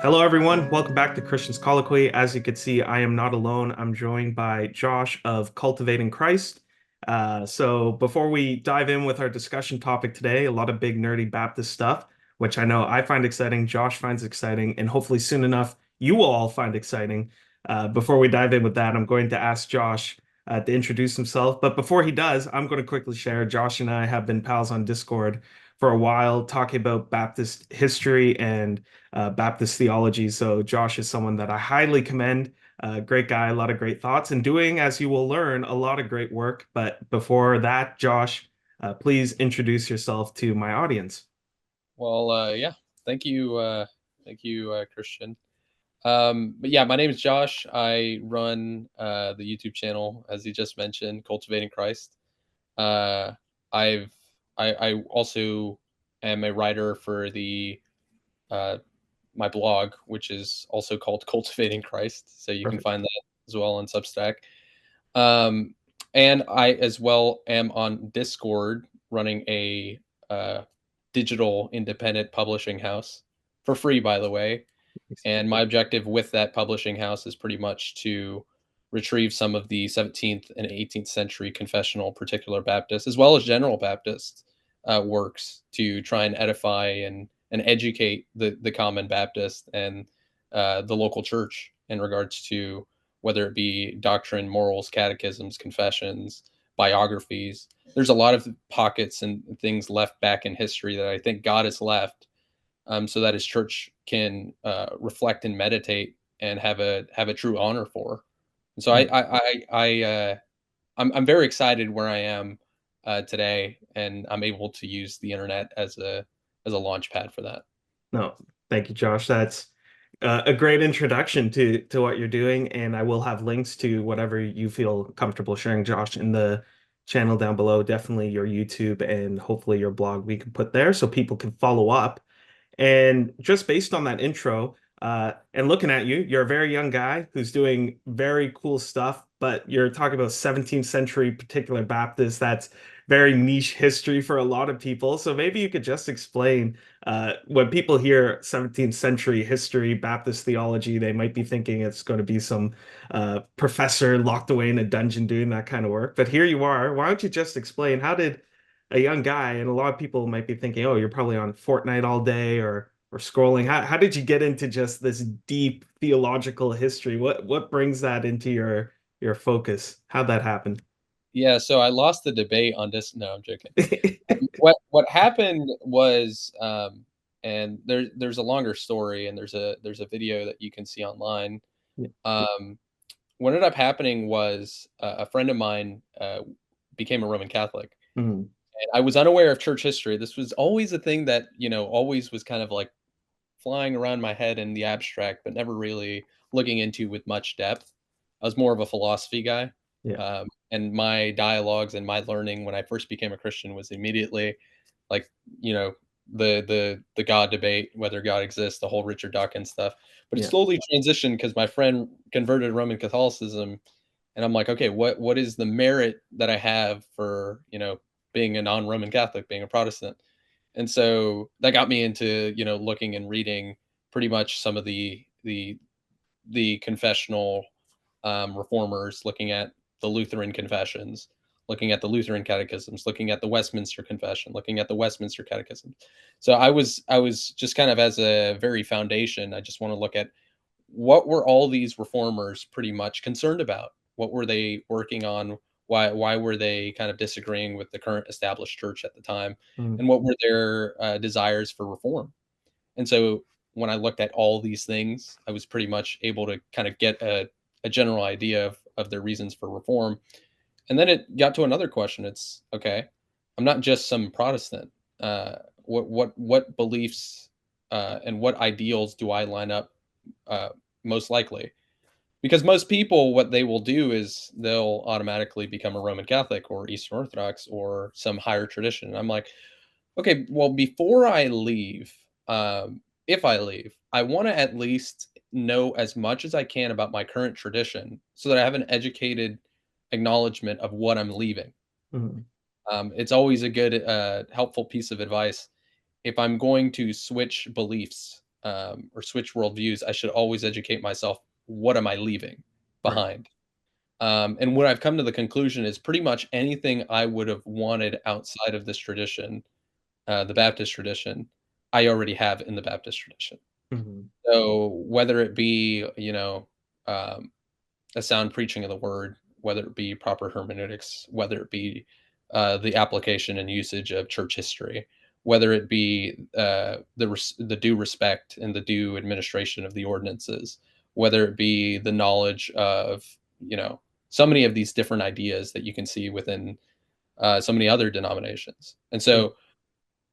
Hello, everyone. Welcome back to Christian's Colloquy. As you can see, I am not alone. I'm joined by Josh of Cultivating Christ. So, before we dive in with our discussion topic today, a lot of big nerdy Baptist stuff, which I know I find exciting, Josh finds exciting, and hopefully soon enough you will all find exciting. Before we dive in with that, I'm going to ask Josh to introduce himself. But before he does, I'm going to quickly share Josh and I have been pals on Discord for a while, talking about Baptist history and Baptist theology. So Josh is someone that I highly commend. Great guy, a lot of great thoughts, and doing, as you will learn, a lot of great work. But before that, Josh, please introduce yourself to my audience. Yeah, thank you, Christian. But yeah, my name is Josh. I run the YouTube channel, as you just mentioned, Cultivating Christ. Uh, I've I also am a writer for the uh, my blog, which is also called Cultivating Christ. So you can Perfect. find that as well on Substack. Um, and I as well am on Discord running a digital independent publishing house for free, by the way. And my objective with that publishing house is pretty much to retrieve some of the 17th and 18th century confessional particular Baptist, as well as general Baptist works to try and edify and educate the common Baptist and the local church in regards to whether it be doctrine, morals, catechisms, confessions, biographies. There's a lot of pockets and things left back in history that I think God has left, so that his church can reflect and meditate and have a true honor for. And so Mm. I'm very excited where I am today, and I'm able to use the internet as a launch pad for that. No, thank you, Josh. That's a great introduction to what you're doing, and I will have links to whatever you feel comfortable sharing, Josh, in the channel down below. Definitely your YouTube and hopefully your blog we can put there so people can follow up. And just based on that intro, and looking at you, you're a very young guy who's doing very cool stuff, but you're talking about 17th century particular Baptist. That's very niche history for a lot of people. So maybe you could just explain when people hear 17th century history, Baptist theology, they might be thinking it's going to be some professor locked away in a dungeon doing that kind of work. But here you are. Why don't you just explain how did a young guy, and a lot of people might be thinking, oh, you're probably on Fortnite all day or scrolling. How did you get into just this deep theological history? What brings that into your focus? How'd that happen? Yeah, so I lost the debate on this. No, I'm joking. What happened was, and there's a longer story, and there's a video that you can see online. Yeah. Um, what ended up happening was a friend of mine became a Roman Catholic, Mhm. and I was unaware of church history. This was always a thing that always was kind of like flying around my head in the abstract, but never really looking into with much depth. I was more of a philosophy guy, Yeah. and my dialogues and my learning when I first became a Christian was immediately like you know the God debate, whether God exists, the whole Richard Dawkins stuff. But it Yeah. slowly transitioned because my friend converted Roman Catholicism, and I'm like, okay, what is the merit that I have for being a non-Roman Catholic, being a Protestant? And so that got me into looking and reading pretty much some of the confessional reformers, looking at the Lutheran confessions, looking at the Lutheran catechisms, looking at the Westminster Confession, looking at the Westminster Catechism. So I was just kind of as a very foundation. I just want to look at what were all these reformers pretty much concerned about? What were they working on? Why were they kind of disagreeing with the current established church at the time? Mhm. And what were their desires for reform? And so when I looked at all these things, I was pretty much able to kind of get a general idea of their reasons for reform. And then it got to another question. It's okay, I'm not just some Protestant. What beliefs and what ideals do I line up uh, most likely? Because most people, what they will do is they'll automatically become a Roman Catholic or Eastern Orthodox or some higher tradition. And I'm like, okay, well, before I leave, if I leave, I want to at least know as much as I can about my current tradition so that I have an educated acknowledgement of what I'm leaving. Mhm. It's always a good, helpful piece of advice. If I'm going to switch beliefs, or switch worldviews, I should always educate myself. What am I leaving Right. behind? And what I've come to the conclusion is pretty much anything I would have wanted outside of this tradition, the Baptist tradition, I already have in the Baptist tradition. Mhm. So whether it be, um, a sound preaching of the word, whether it be proper hermeneutics, whether it be the application and usage of church history, whether it be the due respect and the due administration of the ordinances, whether it be the knowledge of so many of these different ideas that you can see within so many other denominations. And Yeah. so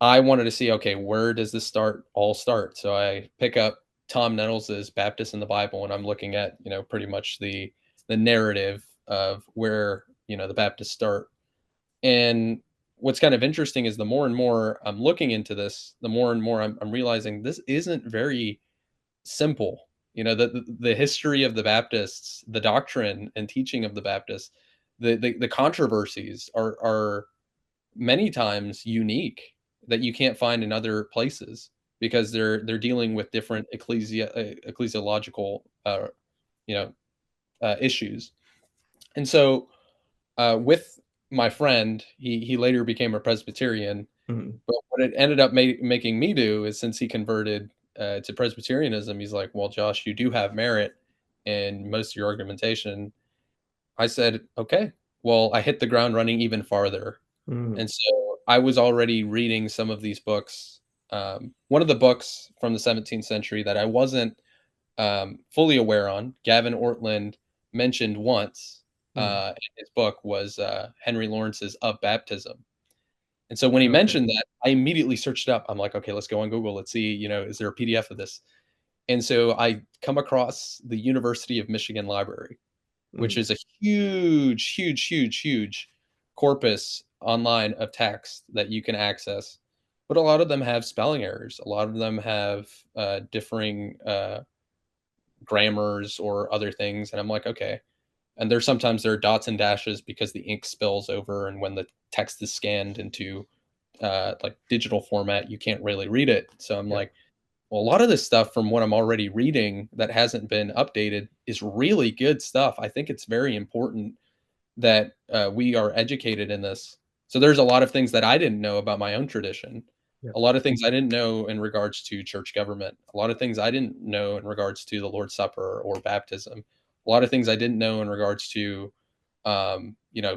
I wanted to see, okay, where does this all start? So I pick up Tom Nettles's Baptist in the Bible, and I'm looking at, pretty much the narrative of where, the Baptists start. And what's kind of interesting is the more and more I'm looking into this, the more and more I'm realizing this isn't very simple. The history of the Baptists, the doctrine and teaching of the Baptists, the controversies are many times unique that you can't find in other places because they're dealing with different ecclesiological you know issues. And so with my friend, he later became a Presbyterian, Mhm. but what it ended up making me do is, since he converted to Presbyterianism, he's like, well, Josh, you do have merit in most of your argumentation. I said, okay. Well, I hit the ground running even farther. Mhm. And so I was already reading some of these books. One of the books from the 17th century that I wasn't fully aware on, Gavin Ortland mentioned once Mhm. in his book, was Henry Lawrence's Of Baptism. And so when he Okay. mentioned that, I immediately searched it up. I'm like, okay, let's go on Google. Let's see, is there a PDF of this? And so I come across the University of Michigan Library, which Mhm. is a huge, huge, huge, huge corpus online of text that you can access. But a lot of them have spelling errors. A lot of them have differing grammars or other things. And I'm like, okay. And there's sometimes there are dots and dashes because the ink spills over, and when the text is scanned into like digital format, you can't really read it. So I'm Yeah. like, well, a lot of this stuff from what I'm already reading that hasn't been updated is really good stuff. I think it's very important that we are educated in this. So there's a lot of things that I didn't know about my own tradition. Yeah. A lot of things I didn't know in regards to church government. A lot of things I didn't know in regards to the Lord's Supper or baptism. A lot of things I didn't know in regards to,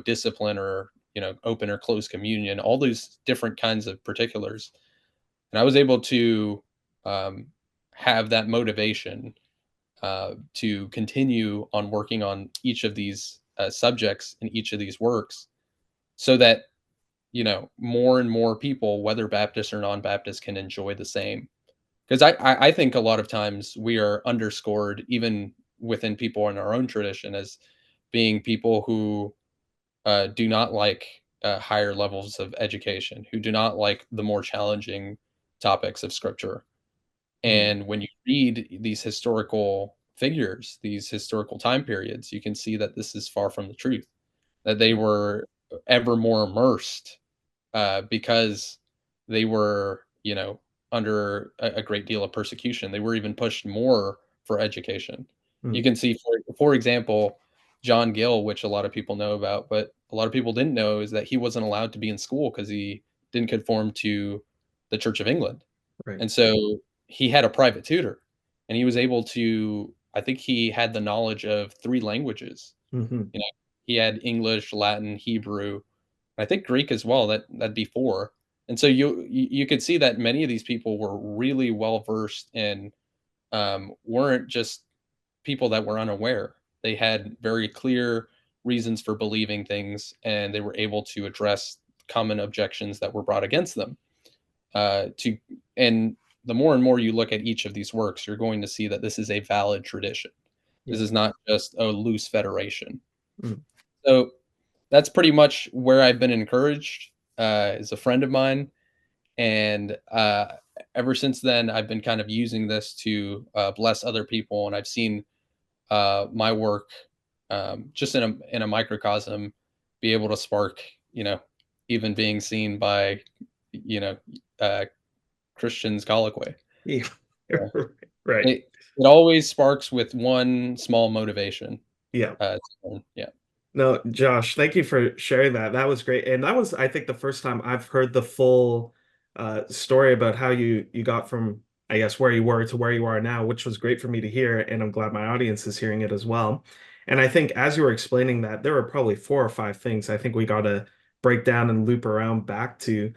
discipline or open or closed communion. All these different kinds of particulars, and I was able to um, have that motivation to continue on working on each of these subjects in each of these works, so that more and more people, whether Baptist or non-Baptist, can enjoy the same. Because I think a lot of times we are underscored even within people in our own tradition as being people who do not like higher levels of education, who do not like the more challenging topics of scripture. Mhm. And when you read these historical figures, these historical time periods, you can see that this is far from the truth, that they Yeah. were ever more immersed because they were, under a great deal of persecution. They were even pushed more for education. You Mhm. can see, for example, John Gill, which a lot of people know about, but a lot of people didn't know, is that he wasn't allowed to be in school because he didn't conform to the Church of England. Right. And so he had a private tutor, and he was able to, I think he had the knowledge of 3 languages. Mhm. You know, he had English, Latin, Hebrew, I think Greek as well, that'd be 4. And so you could see that many of these people were really well versed and, weren't just people that were unaware. They had very clear reasons for believing things, and they were able to address common objections that were brought against them. To and the more and more you look at each of these works, you're going to see that this is a valid tradition. This Yeah. is not just a loose federation. Mhm. So that's pretty much where I've been encouraged, is a friend of mine, and ever since then, I've been kind of using this to bless other people, and I've seen my work just in a microcosm be able to spark, even being seen by, you know, uh, Christians Colloquy. Yeah. Yeah. Right. It always sparks with one small motivation, Yeah. to learn. Yeah. No, Josh, thank you for sharing that. That was great. And that was, I think, the first time I've heard the full story about how you got from, I guess, where you were to where you are now, which was great for me to hear. And I'm glad my audience is hearing it as well. And I think as you were explaining that, there were probably four or five things I think we got to break down and loop around back to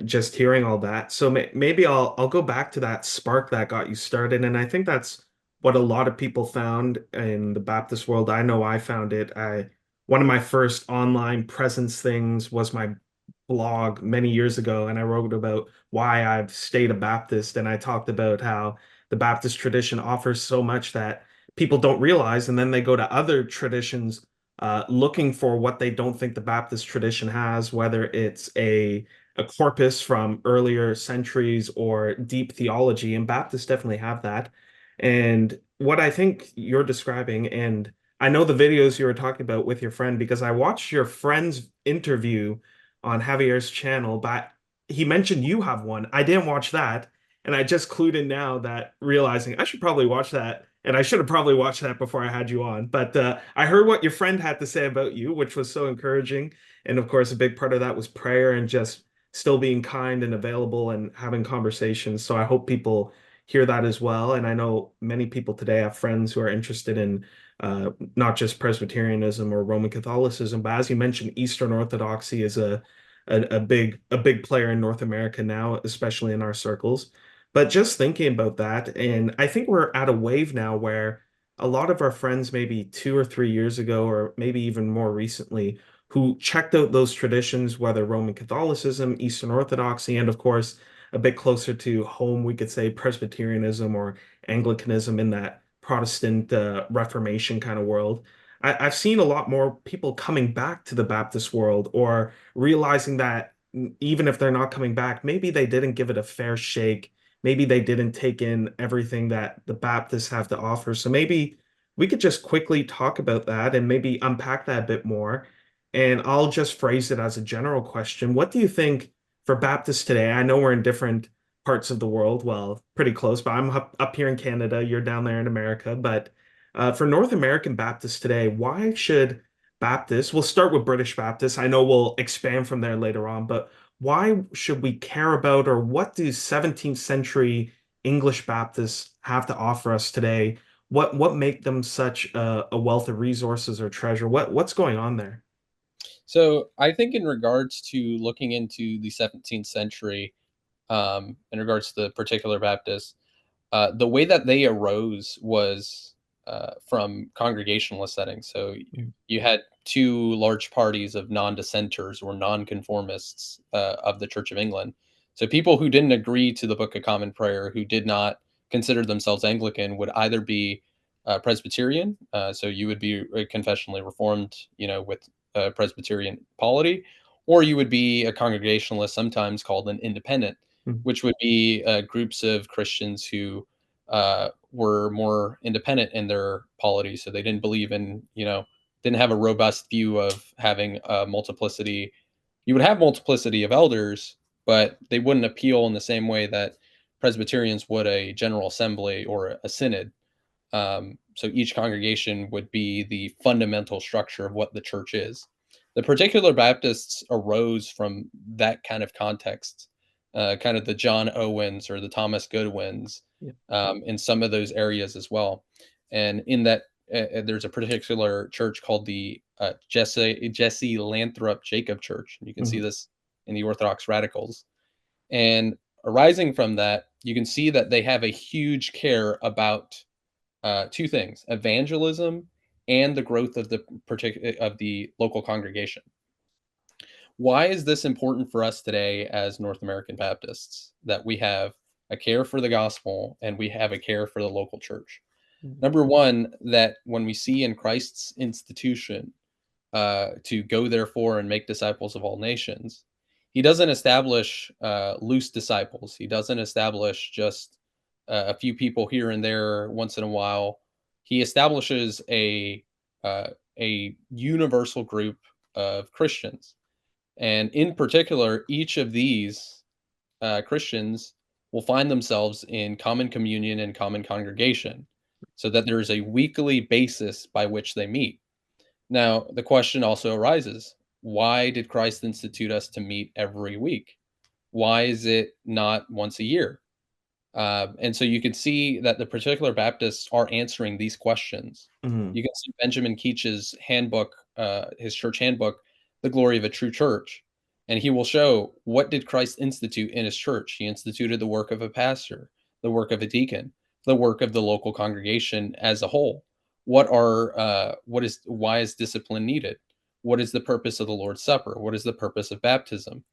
just hearing all that. So maybe I'll go back to that spark that got you started. And I think that's what a lot of people found in the Baptist world. I know I found it. I One of my first online presence things was my blog many years ago, and I wrote about why I've stayed a Baptist, and I talked about how the Baptist tradition offers so much that people don't realize, and then they go to other traditions looking for what they don't think the Baptist tradition has, whether it's a corpus from earlier centuries or deep theology, and Baptists definitely have that. And what I think you're describing, and I know the videos you were talking about with your friend because I watched your friend's interview on Javier's channel, but he mentioned you have one. I didn't watch that, and I just clued in now that realizing I should probably watch that, and I should have probably watched that before I had you on. But I heard what your friend had to say about you, which was so encouraging. And of course, a big part of that was prayer and just still being kind and available and having conversations. So I hope people hear that as well. And I know many people today have friends who are interested in not just Presbyterianism or Roman Catholicism, but as you mentioned, Eastern Orthodoxy is a big player in North America now, especially in our circles. But just thinking about that, and I think we're at a wave now where a lot of our friends, maybe 2 or 3 years ago, or maybe even more recently, who checked out those traditions, whether Roman Catholicism, Eastern Orthodoxy, and of course, a bit closer to home, we could say Presbyterianism or Anglicanism in that Protestant Reformation kind of world. I've seen a lot more people coming back to the Baptist world or realizing that even if they're not coming back, maybe they didn't give it a fair shake. Maybe they didn't take in everything that the Baptists have to offer. So maybe we could just quickly talk about that and maybe unpack that a bit more. And I'll just phrase it as a general question. What do you think for Baptists today? I know we're in different parts of the world, well, pretty close, but I'm up here in Canada, you're down there in America. But for North American Baptists today, why should Baptists, we'll start with British Baptists. I know we'll expand from there later on, but why should we care about or what do 17th century English Baptists have to offer us today? What make them such a wealth of resources or treasure? What's going on there? So I think in regards to looking into the 17th century, in regards to the particular Baptists, the way that they arose was from congregationalist settings. So Mm, you had two large parties of non-dissenters or non-conformists of the Church of England. So people who didn't agree to the Book of Common Prayer, who did not consider themselves Anglican, would either be Presbyterian. So you would be confessionally reformed, with Presbyterian polity, or you would be a congregationalist, sometimes called an independent, mm, which would be groups of Christians who were more independent in their polity. So they didn't believe in, didn't have a robust view of having a multiplicity. You would have multiplicity of elders, but they wouldn't appeal in the same way that Presbyterians would a general assembly or a synod. So each congregation would be the fundamental structure of what the church is. The particular Baptists arose from that kind of context, kind of the John Owens or the Thomas Goodwins, yeah. in some of those areas as well. And in that, there's a particular church called the Jesse Lathrop Jacob Church. You can see Mhm, this in the Orthodox Radicals. And arising from that, you can see that they have a huge care about two things: evangelism and the growth of the of the local congregation. Why is this important for us today as North American Baptists, that we have a care for the gospel and we have a care for the local church? mhm, Number one, that when we see in Christ's institution, to go therefore and make disciples of all nations, he doesn't establish loose disciples. He doesn't establish just a few people here and there once in a while. He establishes uh, a universal group of Christians, and in particular, each of these Christians will find themselves in common communion and common congregation, so that there is a weekly basis by which they meet. Now, the question also arises, why did Christ institute us to meet every week? Why is it not once a year? And so you can see that the particular Baptists are answering these questions. Mhm. You can see Benjamin Keach's handbook, his church handbook, The Glory of a True Church. And he will show, what did Christ institute in his church? He instituted the work of a pastor, the work of a deacon, the work of the local congregation as a whole. Why is discipline needed? What is the purpose of the Lord's Supper? What is the purpose of baptism?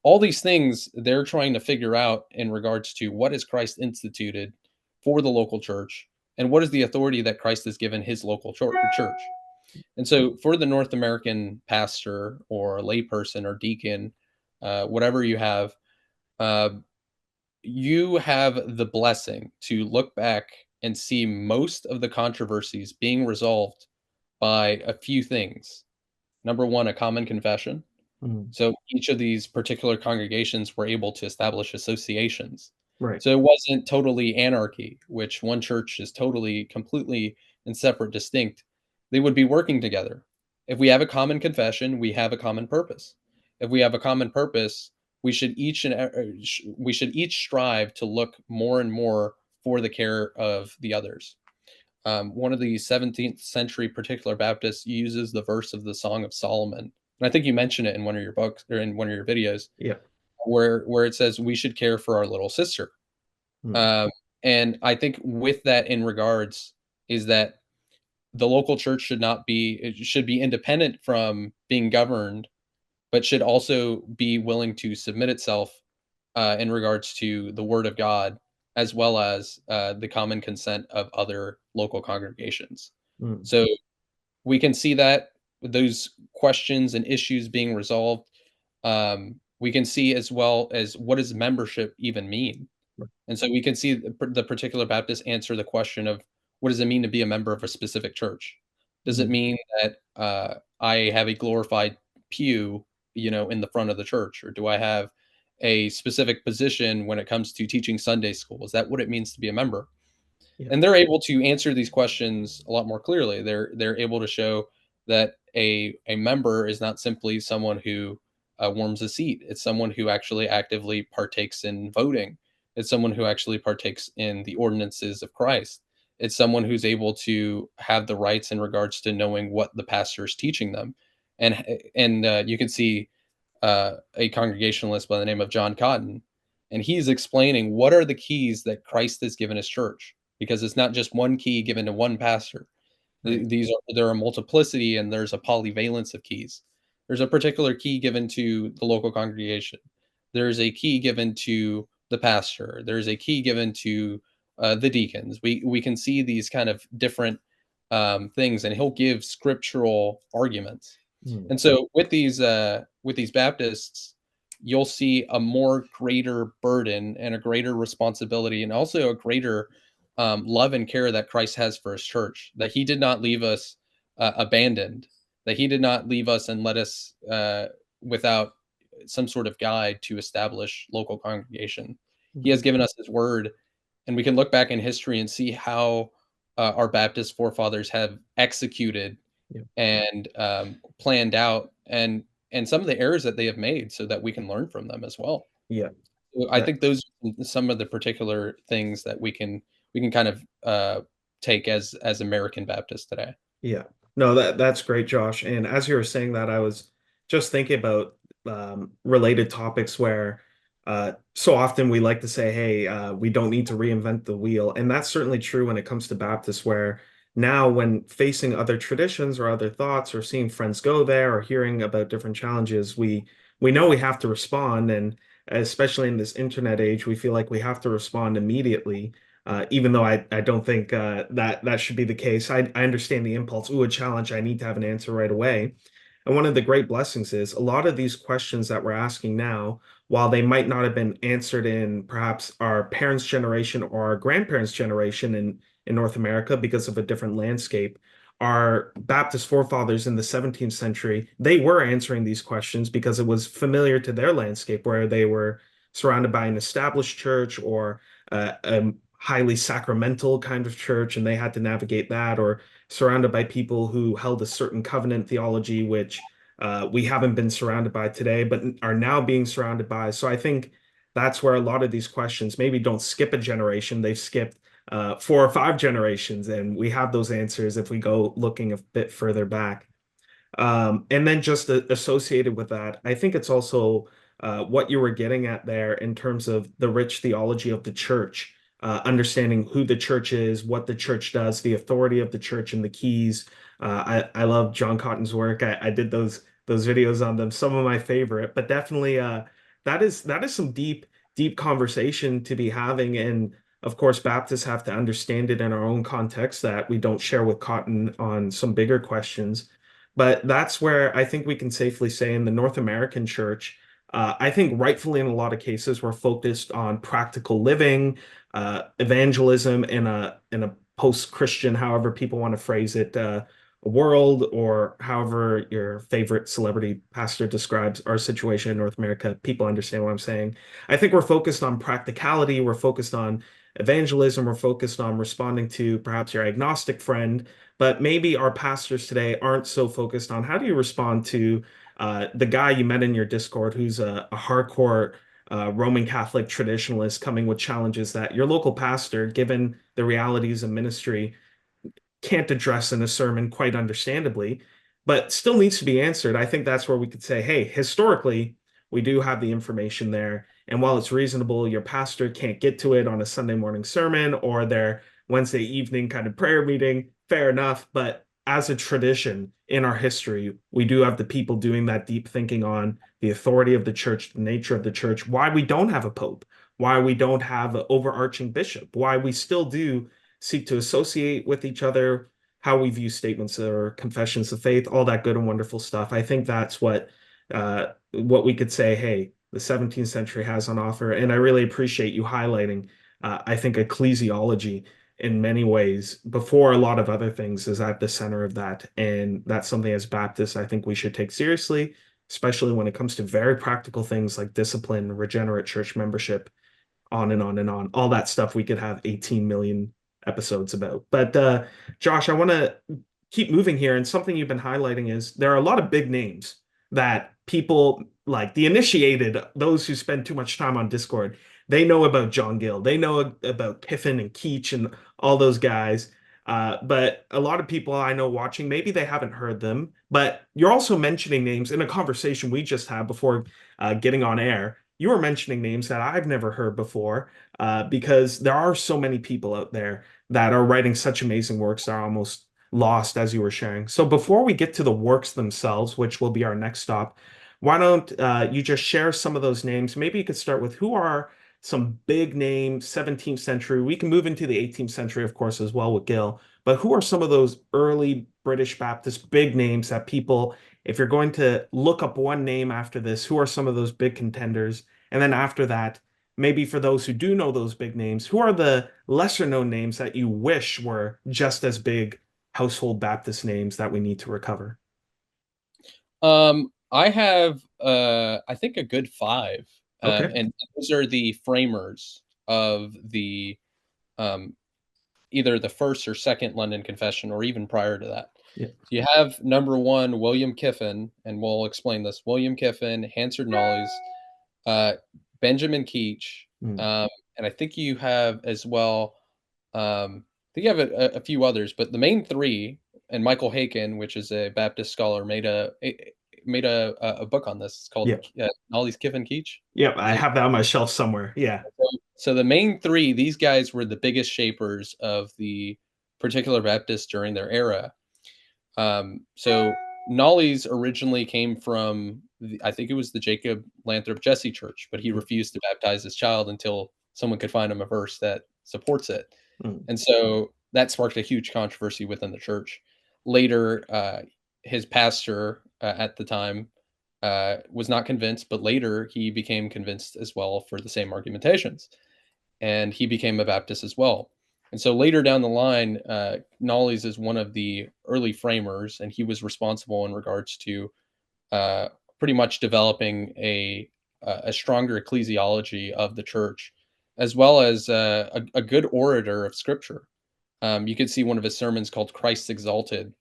All these things they're trying to figure out in regards to what has Christ instituted for the local church, and what is the authority that Christ has given his local church. And so for the North American pastor or layperson or deacon, whatever uh, you have the blessing to look back and see most of the controversies being resolved by a few things. Number one, a common confession. Mhm. So each of these particular congregations were able to establish associations. Right. So it wasn't totally anarchy, which one church is totally, completely and separate, distinct. They would be working together. If we have a common confession, we have a common purpose. If we have a common purpose, we should each strive to look more and more for the care of the others. One of the 17th century particular Baptists uses the verse of the Song of Solomon. And I think you mentioned it in one of your books or in one of your videos Yeah. where it says we should care for our little sister. Mhm. Um, and I think with that in regards is that the local church it should be independent from being governed, but should also be willing to submit itself in regards to the word of God, as well as the common consent of other local congregations. Mhm. So we can see that those questions and issues being resolved. We can see as well as, what does membership even mean? And so we can see the particular Baptist answer the question of, what does it mean to be a member of a specific church? Does it Mhm. mean that I have a glorified pew, in the front of the church, or do I have a specific position when it comes to teaching Sunday school? Is that what it means to be a member? Yeah. And they're able to answer these questions a lot more clearly. They're able to show that a member is not simply someone who warms a seat. It's someone who actually actively partakes in voting. It's someone who actually partakes in the ordinances of Christ. It's someone who's able to have the rights in regards to knowing what the pastor is teaching them. And you can see a congregationalist by the name of John Cotton, and he's explaining what are the keys that Christ has given his church, because it's not just one key given to one pastor. Right. There are multiplicity, and there's a polyvalence of keys. There's a particular key given to the local congregation. There's a key given to the pastor. There's a key given to the deacons. We can see these kind of different things, and he'll give scriptural arguments. Mhm. And so with these Baptists, you'll see a more greater burden and a greater responsibility, and also a greater love and care that Christ has for his church, that he did not leave us abandoned, that he did not leave us and let us without some sort of guide to establish local congregation. He has Mhm. given us his word, and we can look back in history and see how our Baptist forefathers have executed Yeah. and planned out, and some of the errors that they have made, so that we can learn from them as well. Yeah. So I That think those are some of the particular things that we can kind of take as American Baptists today. Yeah. No, that's great, Josh. And as you were saying that, I was just thinking about related topics where so often we like to say, hey, we don't need to reinvent the wheel. And that's certainly true when it comes to Baptists, where now when facing other traditions or other thoughts or seeing friends go there or hearing about different challenges, we know we have to respond. And especially in this internet age, we feel like we have to respond immediately. Even though I don't think that should be the case. I understand the impulse. Ooh, a challenge. I need to have an answer right away. And one of the great blessings is a lot of these questions that we're asking now, while they might not have been answered in perhaps our parents' generation or our grandparents' generation in North America because of a different landscape, our Baptist forefathers in the 17th century, they were answering these questions because it was familiar to their landscape where they were surrounded by an established church or a highly sacramental kind of church, and they had to navigate that, or surrounded by people who held a certain covenant theology, which we haven't been surrounded by today, but are now being surrounded by. So I think that's where a lot of these questions maybe don't skip a generation, they've skipped 4 or 5 generations, and we have those answers if we go looking a bit further back. And then just associated with that, I think it's also what you were getting at there in terms of the rich theology of the church, understanding who the church is, what the church does, the authority of the church, and the keys. I love John Cotton's work. I did those videos on them, some of my favorite, but definitely that is some deep conversation to be having. And of course, Baptists have to understand it in our own context that we don't share with Cotton on some bigger questions. But that's where I think we can safely say in the North American church, I think rightfully in a lot of cases, we're focused on practical living, evangelism in a post-Christian, however people want to phrase it, world, or however your favorite celebrity pastor describes our situation in North America. People understand what I'm saying. I think we're focused on practicality, we're focused on evangelism, we're focused on responding to perhaps your agnostic friend, but maybe our pastors today aren't so focused on how do you respond to the guy you met in your Discord who's a hardcore Roman Catholic traditionalist coming with challenges that your local pastor, given the realities of ministry, can't address in a sermon quite understandably, but still needs to be answered. I think that's where we could say, hey, historically, we do have the information there. And while it's reasonable, your pastor can't get to it on a Sunday morning sermon or their Wednesday evening kind of prayer meeting, fair enough. But as a tradition in our history, we do have the people doing that deep thinking on the authority of the church, the nature of the church, why we don't have a pope, why we don't have an overarching bishop, why we still do seek to associate with each other, how we view statements or confessions of faith, all that good and wonderful stuff. I think that's what we could say, hey, the 17th century has on offer. And I really appreciate you highlighting, I think ecclesiology in many ways, before a lot of other things, is at the center of that. And that's something as Baptists, I think we should take seriously, especially when it comes to very practical things like discipline, regenerate church membership, on and on and on. All that stuff we could have 18 million episodes about. But Josh, I want to keep moving here. And something you've been highlighting is there are a lot of big names that people like the initiated, those who spend too much time on Discord, they know about John Gill. They know about Kiffin and Keach and all those guys. But a lot of people I know watching, maybe they haven't heard them, but you're also mentioning names in a conversation we just had before getting on air. You were mentioning names that I've never heard before, because there are so many people out there that are writing such amazing works that are almost lost, as you were sharing. So before we get to the works themselves, which will be our next stop, why don't you just share some of those names? Maybe you could start with who are some big name 17th century. We can move into the 18th century, of course, as well with Gill. But who are some of those early British Baptist big names that people, if you're going to look up one name after this, who are some of those big contenders? And then after that, maybe for those who do know those big names, who are the lesser known names that you wish were just as big household Baptist names that we need to recover? I have, I think a good 5, Okay. and those are the framers of the, um, either the first or second London Confession, or even prior to that. Yeah. So you have number 1, William Kiffin, and we'll explain this. William Kiffin, Hansard Knollys, uh, Benjamin Keach, Mm. um, and I think you have as well, I think you have a few others, but the main 3, and Michael Haken, which is a Baptist scholar, made a book on this. It's called Yeah. Knollys, Kiffin, Keach. Yep. I Is it? have that on my shelf somewhere. Yeah. So the main 3, these guys were the biggest shapers of the particular Baptists during their era. So Knollys originally came from, I think it was the Jacob Lathrop Jesse Church, but he Yeah. refused to baptize his child until someone could find him a verse that supports it. Mm. And so that sparked a huge controversy within the church. Later, his pastor at the time was not convinced, but later he became convinced as well for the same argumentations, and he became a Baptist as well. And so later down the line, Knollys is one of the early framers, and he was responsible in regards to uh, pretty much developing a a stronger ecclesiology of the church, as well as a good orator of Scripture. You could see one of his sermons called "Christ Exalted,"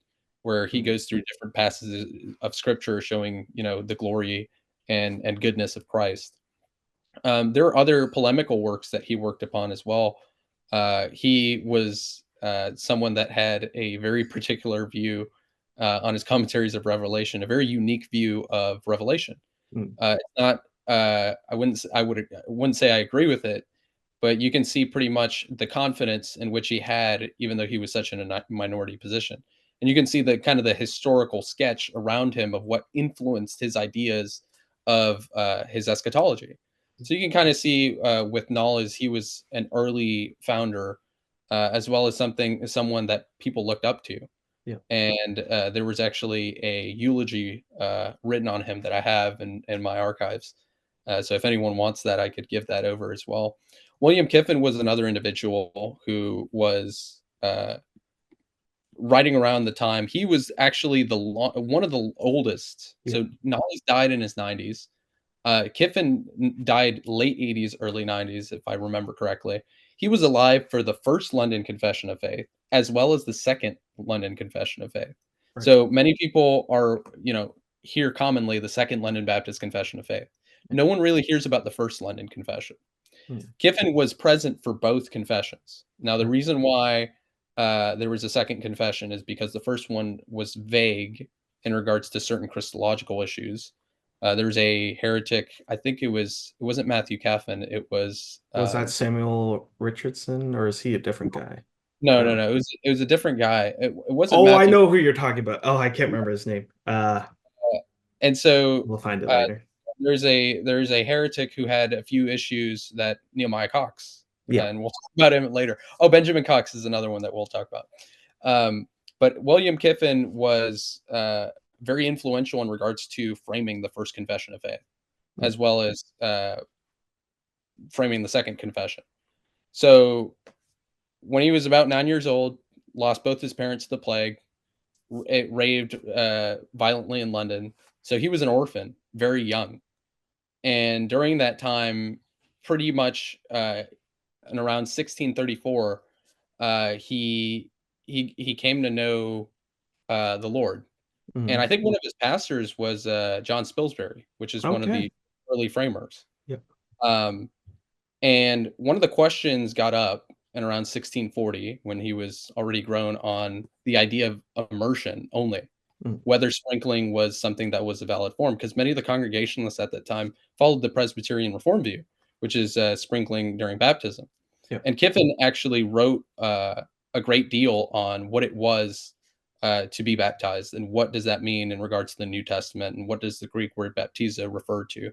where he Mm, goes through different passages of Scripture showing, the glory and goodness of Christ. There are other polemical works that he worked upon as well. He was someone that had a very particular view on his commentaries of Revelation, a very unique view of Revelation. mm, It's not. I wouldn't say I agree with it, but you can see pretty much the confidence in which he had, even though he was such in a minority position. And you can see the kind of the historical sketch around him of what influenced his ideas of his eschatology. So you can kind of see with Knowles, he was an early founder, as well as someone that people looked up to. yeah. And there was actually a eulogy written on him that I have in my archives. So if anyone wants that, I could give that over as well. William Kiffin was another individual who was writing around the time. He was actually one of the oldest. Yeah. So Knowles died in his 90s. Kiffin died late 80s, early 90s, if I remember correctly. He was alive for the first London Confession of Faith, as well as the second London Confession of Faith. Right. So many people are, hear commonly the second London Baptist Confession of Faith. Yeah. No one really hears about the first London Confession. Mm, Kiffin was present for both confessions. Now, the right. reason why there was a second confession is because the first one was vague in regards to certain Christological issues. There's a heretic. I think it wasn't Matthew Caffin. It was Was that Samuel Richardson or is he a different guy? no, no, No. no. It was a different guy. It wasn't Oh, I Matthew. know who you're talking about. Oh, I can't remember his name. And so We'll find it uh, later. there's a heretic who had a few issues that Nehemiah Cox, Yeah. and we'll talk about him later. Oh, Benjamin Cox is another one that we'll talk about. But William Kiffin was very influential in regards to framing the first confession of faith, Mm, as well as framing the second confession. So when he was about 9 years old, lost both his parents to the plague. It raved violently in London. So he was an orphan, very young. And during that time, pretty much in around 1634, he came to know the Lord. And mm. I think one of his pastors was John Spilsbury, which is one of Okay. the early framers. Yep. Um, and one of the questions got up in around 1640 when he was already grown on the idea of immersion only, Mm, whether sprinkling was something that was a valid form, because many of the Congregationalists at that time followed the Presbyterian Reform view, which is sprinkling during baptism. yeah. And Kiffin actually wrote a great deal on what it was to be baptized and what does that mean in regards to the New Testament and what does the Greek word baptizo refer to.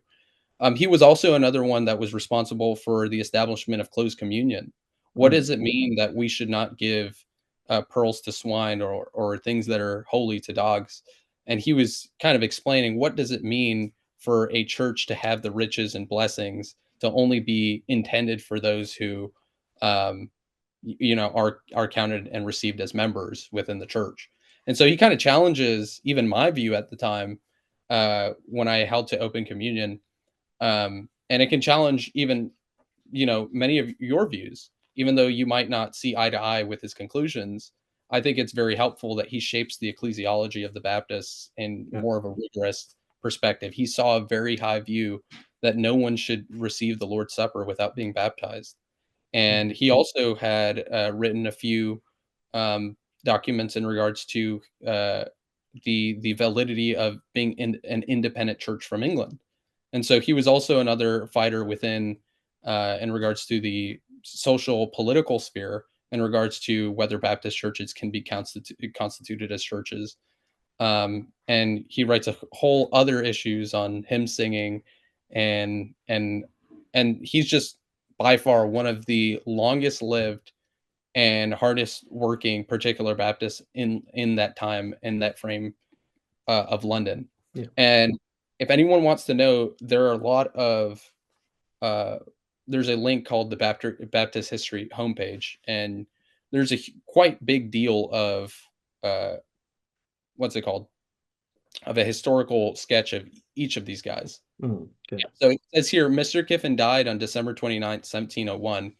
He was also another one that was responsible for the establishment of closed communion. What Mm, does it mean that we should not give pearls to swine or things that are holy to dogs? And he was kind of explaining what does it mean for a church to have the riches and blessings to only be intended for those who, um, are counted and received as members within the church. And so he kind of challenges even my view at the time when I held to open communion, and it can challenge even many of your views, even though you might not see eye to eye with his conclusions. I think it's very helpful that he shapes the ecclesiology of the Baptists in yeah. more of a rigorous perspective. He saw a very high view that no one should receive the Lord's Supper without being baptized, Mm, and he also had written a few um, documents in regards to the validity of being an independent church from England. And so he was also another fighter within, in regards to the social political sphere, in regards to whether Baptist churches can be constituted as churches. And he writes a whole other issues on hymn singing, and and and he's just by far one of the longest lived and hardest working particular Baptists in that time in that frame of London. yeah. And if anyone wants to know, there are a lot of uh, there's a link called the Baptist History homepage, and there's a quite big deal of uh, what's it called, of a historical sketch of each of these guys. Goodness. So it says here, Mr. Kiffin died on December 29th, 1701.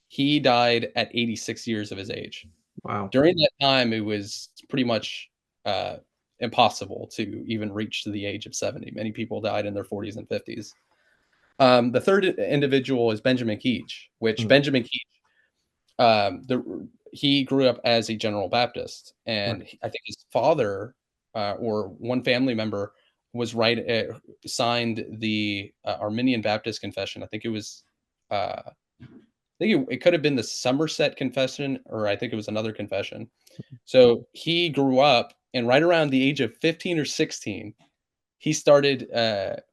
He died at 86 years of his age. Wow. During that time, it was pretty much uh, impossible to even reach to the age of 70. Many people died in their 40s and 50s. The third individual is Benjamin Keach, which Mm, Benjamin Keach, he grew up as a General Baptist, and right. I think his father or one family member was signed the Arminian Baptist Confession. I think it was. I think it could have been the Somerset Confession, or I think it was another confession. So he grew up, and right around the age of 15 or 16, he started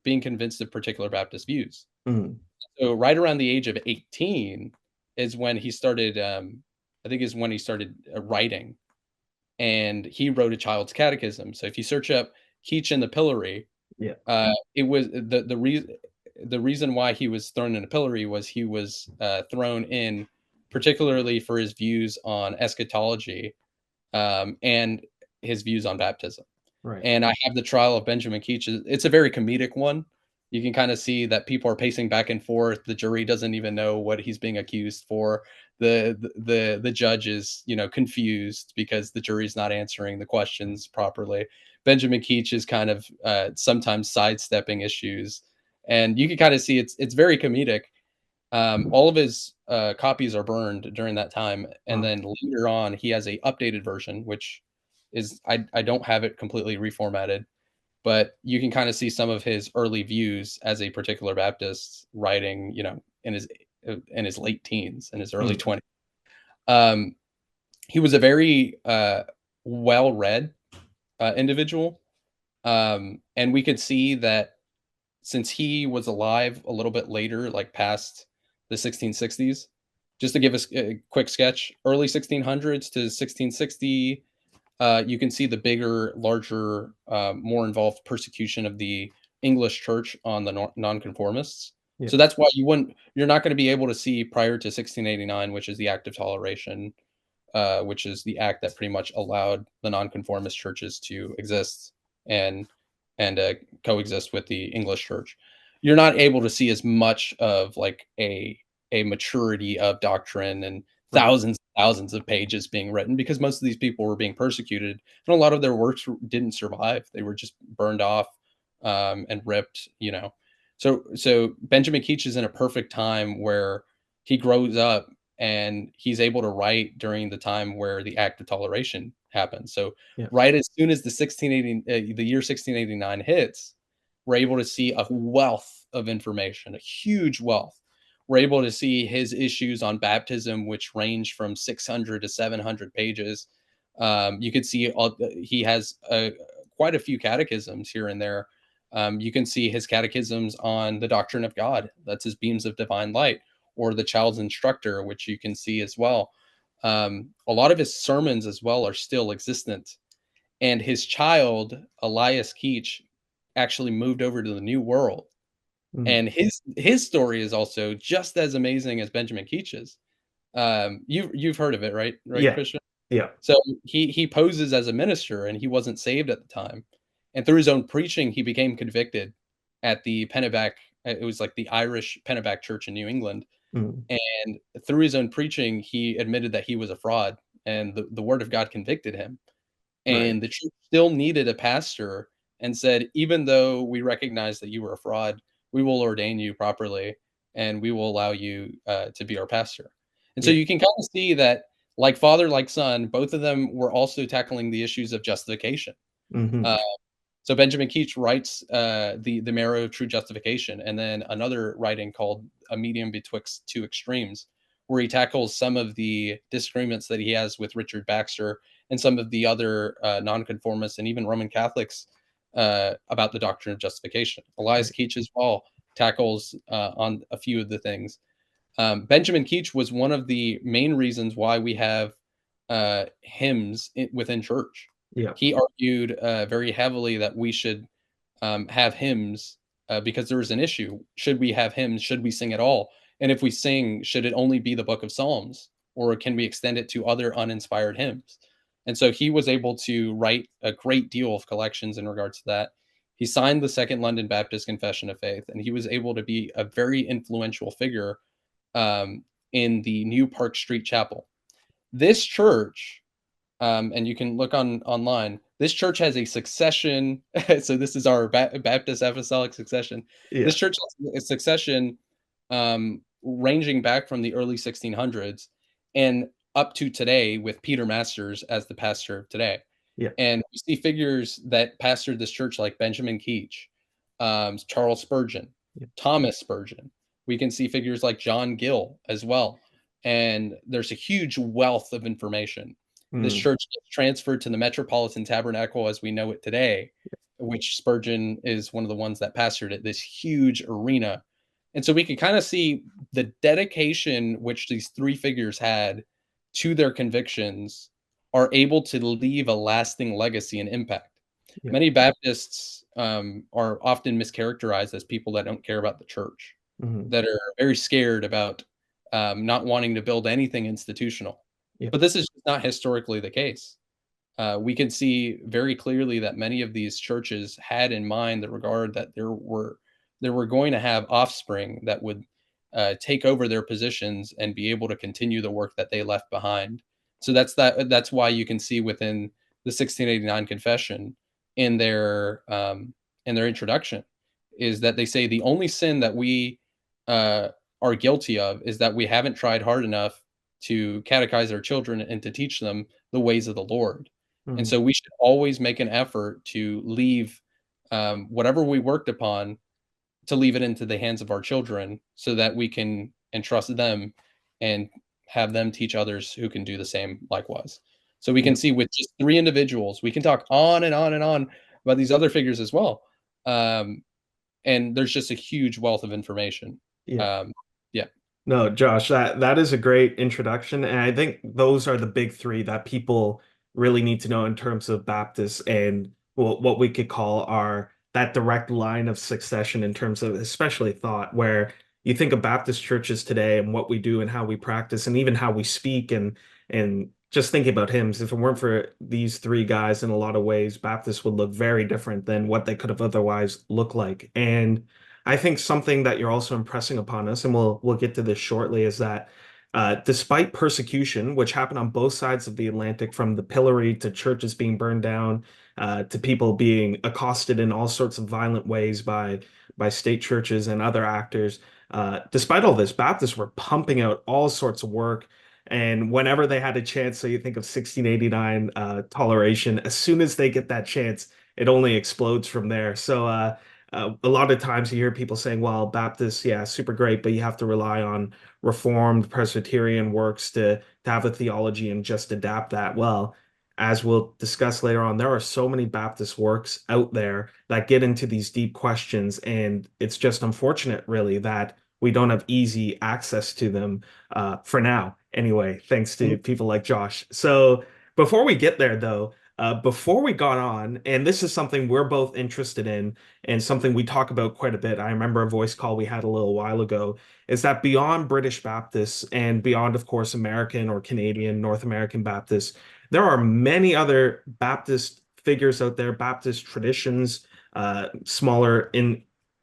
being convinced of particular Baptist views. Mm, So right around the age of 18 is when he started, I think is when he started writing, and he wrote a child's catechism. So if you search up Keach in the Pillory, yeah. it was the reason why he was thrown in a pillory was he was thrown in particularly for his views on eschatology, and his views on baptism. Right. And I have the trial of Benjamin Keach. It's a very comedic one. You can kind of see that people are pacing back and forth. The jury doesn't even know what he's being accused for. The judge is, confused because the jury's not answering the questions properly. Benjamin Keach is kind of sometimes sidestepping issues, and you can kind of see it's very comedic. All of his copies are burned during that time, and Wow. then later on, he has a updated version, which is I don't have it completely reformatted, but you can kind of see some of his early views as a particular Baptist writing, in his late teens, in his early Mm, 20s. Um, he was a very well-read individual, and we could see that since he was alive a little bit later, like past the 1660s, just to give us a quick sketch, early 1600s to 1660, you can see the bigger, larger, more involved persecution of the English church on the nonconformists. yeah. So that's why you're not going to be able to see prior to 1689, which is the Act of Toleration, which is the act that pretty much allowed the nonconformist churches to exist and and coexist with the English church. You're not able to see as much of like a maturity of doctrine and Right. thousands of pages being written because most of these people were being persecuted and a lot of their works didn't survive. They were just burned off and ripped. So Benjamin Keach is in a perfect time where he grows up and he's able to write during the time where the Act of Toleration happened. So Yeah. right as soon as the year 1689 hits, we're able to see a wealth of information, a huge wealth. We're able to see his issues on baptism, which range from 600 to 700 pages. You could see he has quite a few catechisms here and there. You can see his catechisms on the doctrine of God. That's his beams of divine light, or the child's instructor, which you can see as well. A lot of his sermons as well are still existent. And his child, Elias Keach, actually moved over to the New World. Mm, And his story is also just as amazing as Benjamin Keach's. You've heard of it, right? Right, yeah. Christian? Yeah. So he poses as a minister, and he wasn't saved at the time. And through his own preaching, he became convicted at the Penneback. It was like the Irish Penneback Church in New England. Mm, And through his own preaching, he admitted that he was a fraud, and the word of God convicted him. right. And the church still needed a pastor and said, "Even though we recognize that you were a fraud, we will ordain you properly, and we will allow you, to be our pastor." And so Yeah. you can kinda see that, like father, like son, both of them were also tackling the issues of justification. Hmm. Uh, so Benjamin Keach writes, the Marrow of True Justification, and then another writing called A Medium Betwixt Two Extremes, where he tackles some of the disagreements that he has with Richard Baxter and some of the other nonconformists and even Roman Catholics about the doctrine of justification. Elias Right. Keach as well tackles on a few of the things. Benjamin Keach was one of the main reasons why we have hymns within church. Yeah. He argued very heavily that we should have hymns because there was an issue. Should we have hymns? Should we sing at all? And if we sing, should it only be the book of Psalms? Or can we extend it to other uninspired hymns? And so he was able to write a great deal of collections in regards to that. He signed the Second London Baptist Confession of Faith, and he was able to be a very influential figure in the New Park Street Chapel. This church, and you can look on online. This church has a succession. So this is our Baptist Apostolic succession. This Yeah. church has a succession ranging back from the early 1600s and up to today, with Peter Masters as the pastor of today. Yeah. And we see figures that pastored this church like Benjamin Keach, Charles Spurgeon, Yeah. Thomas Spurgeon. We can see figures like John Gill as well. And there's a huge wealth of information. This Mm. church gets transferred to the Metropolitan Tabernacle as we know it today, which Spurgeon is one of the ones that pastored it, this huge arena. And so we can kind of see the dedication which these three figures had to their convictions are able to leave a lasting legacy and impact. Yeah. Many Baptists are often mischaracterized as people that don't care about the church, Mhm. that are very scared about not wanting to build anything institutional. Yeah. But this is not historically the case. We can see very clearly that many of these churches had in mind the regard that there were going to have offspring that would take over their positions and be able to continue the work that they left behind. So that's why you can see within the 1689 confession in their introduction is that they say the only sin that we uh, are guilty of is that we haven't tried hard enough to catechize our children and to teach them the ways of the Lord. And Mhm. so we should always make an effort to leave whatever we worked upon to leave it into the hands of our children so that we can entrust them and have them teach others who can do the same likewise. So we Yeah. can see with just three individuals, we can talk on and on and on about these other figures as well. Um, and there's just a huge wealth of information. Yeah. Um, yeah. No, Josh, that is a great introduction, and I think those are the big three that people really need to know in terms of Baptists and what we could call our that direct line of succession in terms of especially thought, where you think of Baptist churches today and what we do and how we practice and even how we speak and just thinking about hymns, if it weren't for these three guys, in a lot of ways, Baptists would look very different than what they could have otherwise looked like. And I think something that you're also impressing upon us, and we'll get to this shortly, is that despite persecution, which happened on both sides of the Atlantic, from the pillory to churches being burned down, to people being accosted in all sorts of violent ways by state churches and other actors, despite all this, Baptists were pumping out all sorts of work. And whenever they had a chance, so you think of 1689 toleration, as soon as they get that chance, it only explodes from there. So a lot of times you hear people saying, well, Baptists, yeah, super great, but you have to rely on Reformed Presbyterian works to have a theology and just adapt that. Well, as we'll discuss later on, there are so many Baptist works out there that get into these deep questions, and it's just unfortunate, really, that we don't have easy access to them for now. Anyway, thanks to Mhm. people like Josh. So before we get there, though, before we got on, and this is something we're both interested in, and something we talk about quite a bit. I remember a voice call we had a little while ago, is that beyond British Baptists and beyond, of course, American or Canadian, North American Baptists, there are many other Baptist figures out there, Baptist traditions, smaller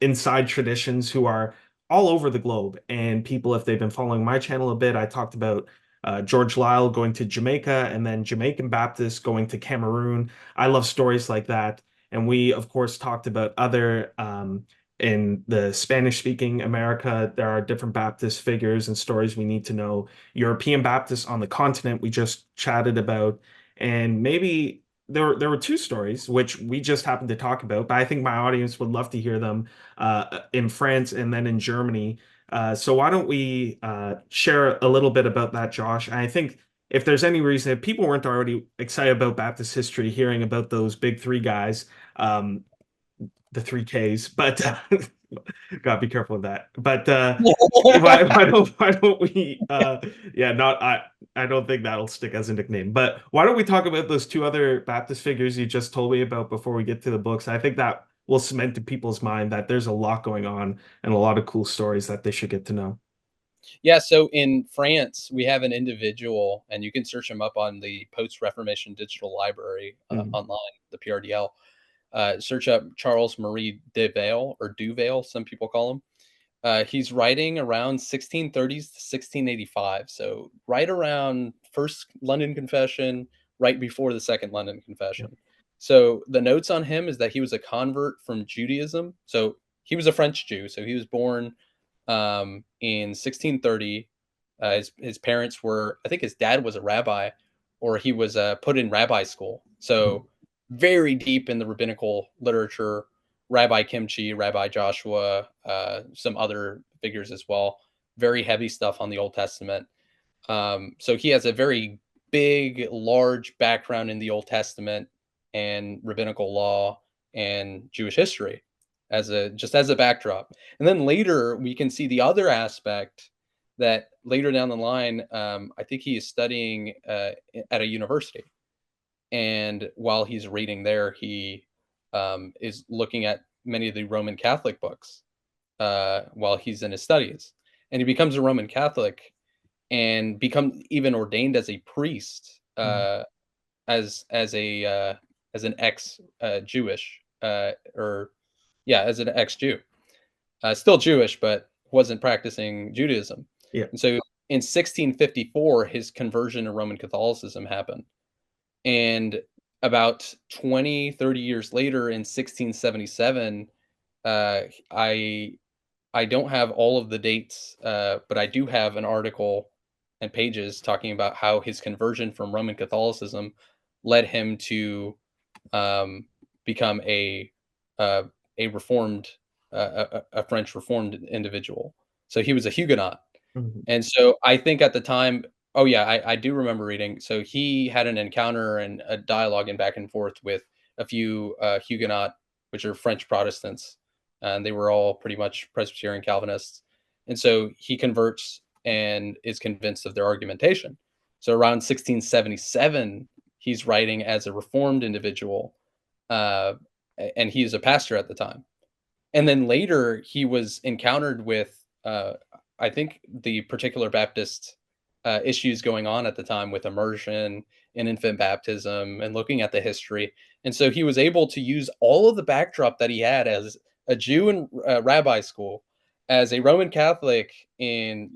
inside traditions who are all over the globe. And people, if they've been following my channel a bit, I talked about George Lyle going to Jamaica and then Jamaican Baptists going to Cameroon. I love stories like that. And we, of course, talked about other in the Spanish-speaking America, there are different Baptist figures and stories we need to know. European Baptists on the continent, we just chatted about. And maybe there were two stories which we just happened to talk about, but I think my audience would love to hear them in France and then in Germany. So why don't we share a little bit about that, Josh? And I think if there's any reason, if people weren't already excited about Baptist history, hearing about those big three guys, um, the three Ks, but gotta be careful with that. But why don't we yeah, not I don't think that'll stick as a nickname. But why don't we talk about those two other Baptist figures you just told me about before we get to the books? I think that will cement in people's mind that there's a lot going on and a lot of cool stories that they should get to know. Yeah, so in France, we have an individual, and you can search him up on the Post Reformation Digital Library Mhm. online, the PRDL. Search up Charles Marie Devale or Duvale, some people call him. He's writing around 1630s to 1685, so right around First London Confession, right before the Second London Yeah. Confession. So the notes on him is that he was a convert from Judaism. So he was a French Jew. So he was born in 1630. His parents were, I think his dad was a rabbi, or he was put in rabbi school. So Mhm. very deep in the rabbinical literature, Rabbi Kimchi, Rabbi Joshua, some other figures as well. Very heavy stuff on the Old Testament. So he has a very big, large background in the Old Testament and rabbinical law and Jewish history as a just as a backdrop. And then later we can see the other aspect that later down the line, I think he is studying at a university. And while he's reading there, he is looking at many of the Roman Catholic books while he's in his studies. And he becomes a Roman Catholic and becomes even ordained as a priest, Mhm. as an ex Jewish or yeah, as an ex Jew, still Jewish, but wasn't practicing Judaism. Yeah. And so in 1654, his conversion to Roman Catholicism happened. And about 20, 30 years later in 1677, uh, I I don't have all of the dates, but I do have an article and pages talking about how his conversion from Roman Catholicism led him to um, become uh, a reformed, a French reformed individual. So he was a Huguenot, Mhm. and so I think at the time, oh yeah, I do remember reading. So he had an encounter and a dialogue and back and forth with a few Huguenot, which are French Protestants, and they were all pretty much Presbyterian Calvinists. And so he converts and is convinced of their argumentation. So around 1677, he's writing as a reformed individual, uh, and he is a pastor at the time. And then later, he was encountered with, I think, the particular Baptist issues going on at the time with immersion and infant baptism and looking at the history. And so he was able to use all of the backdrop that he had as a Jew in rabbi school, as a Roman Catholic in,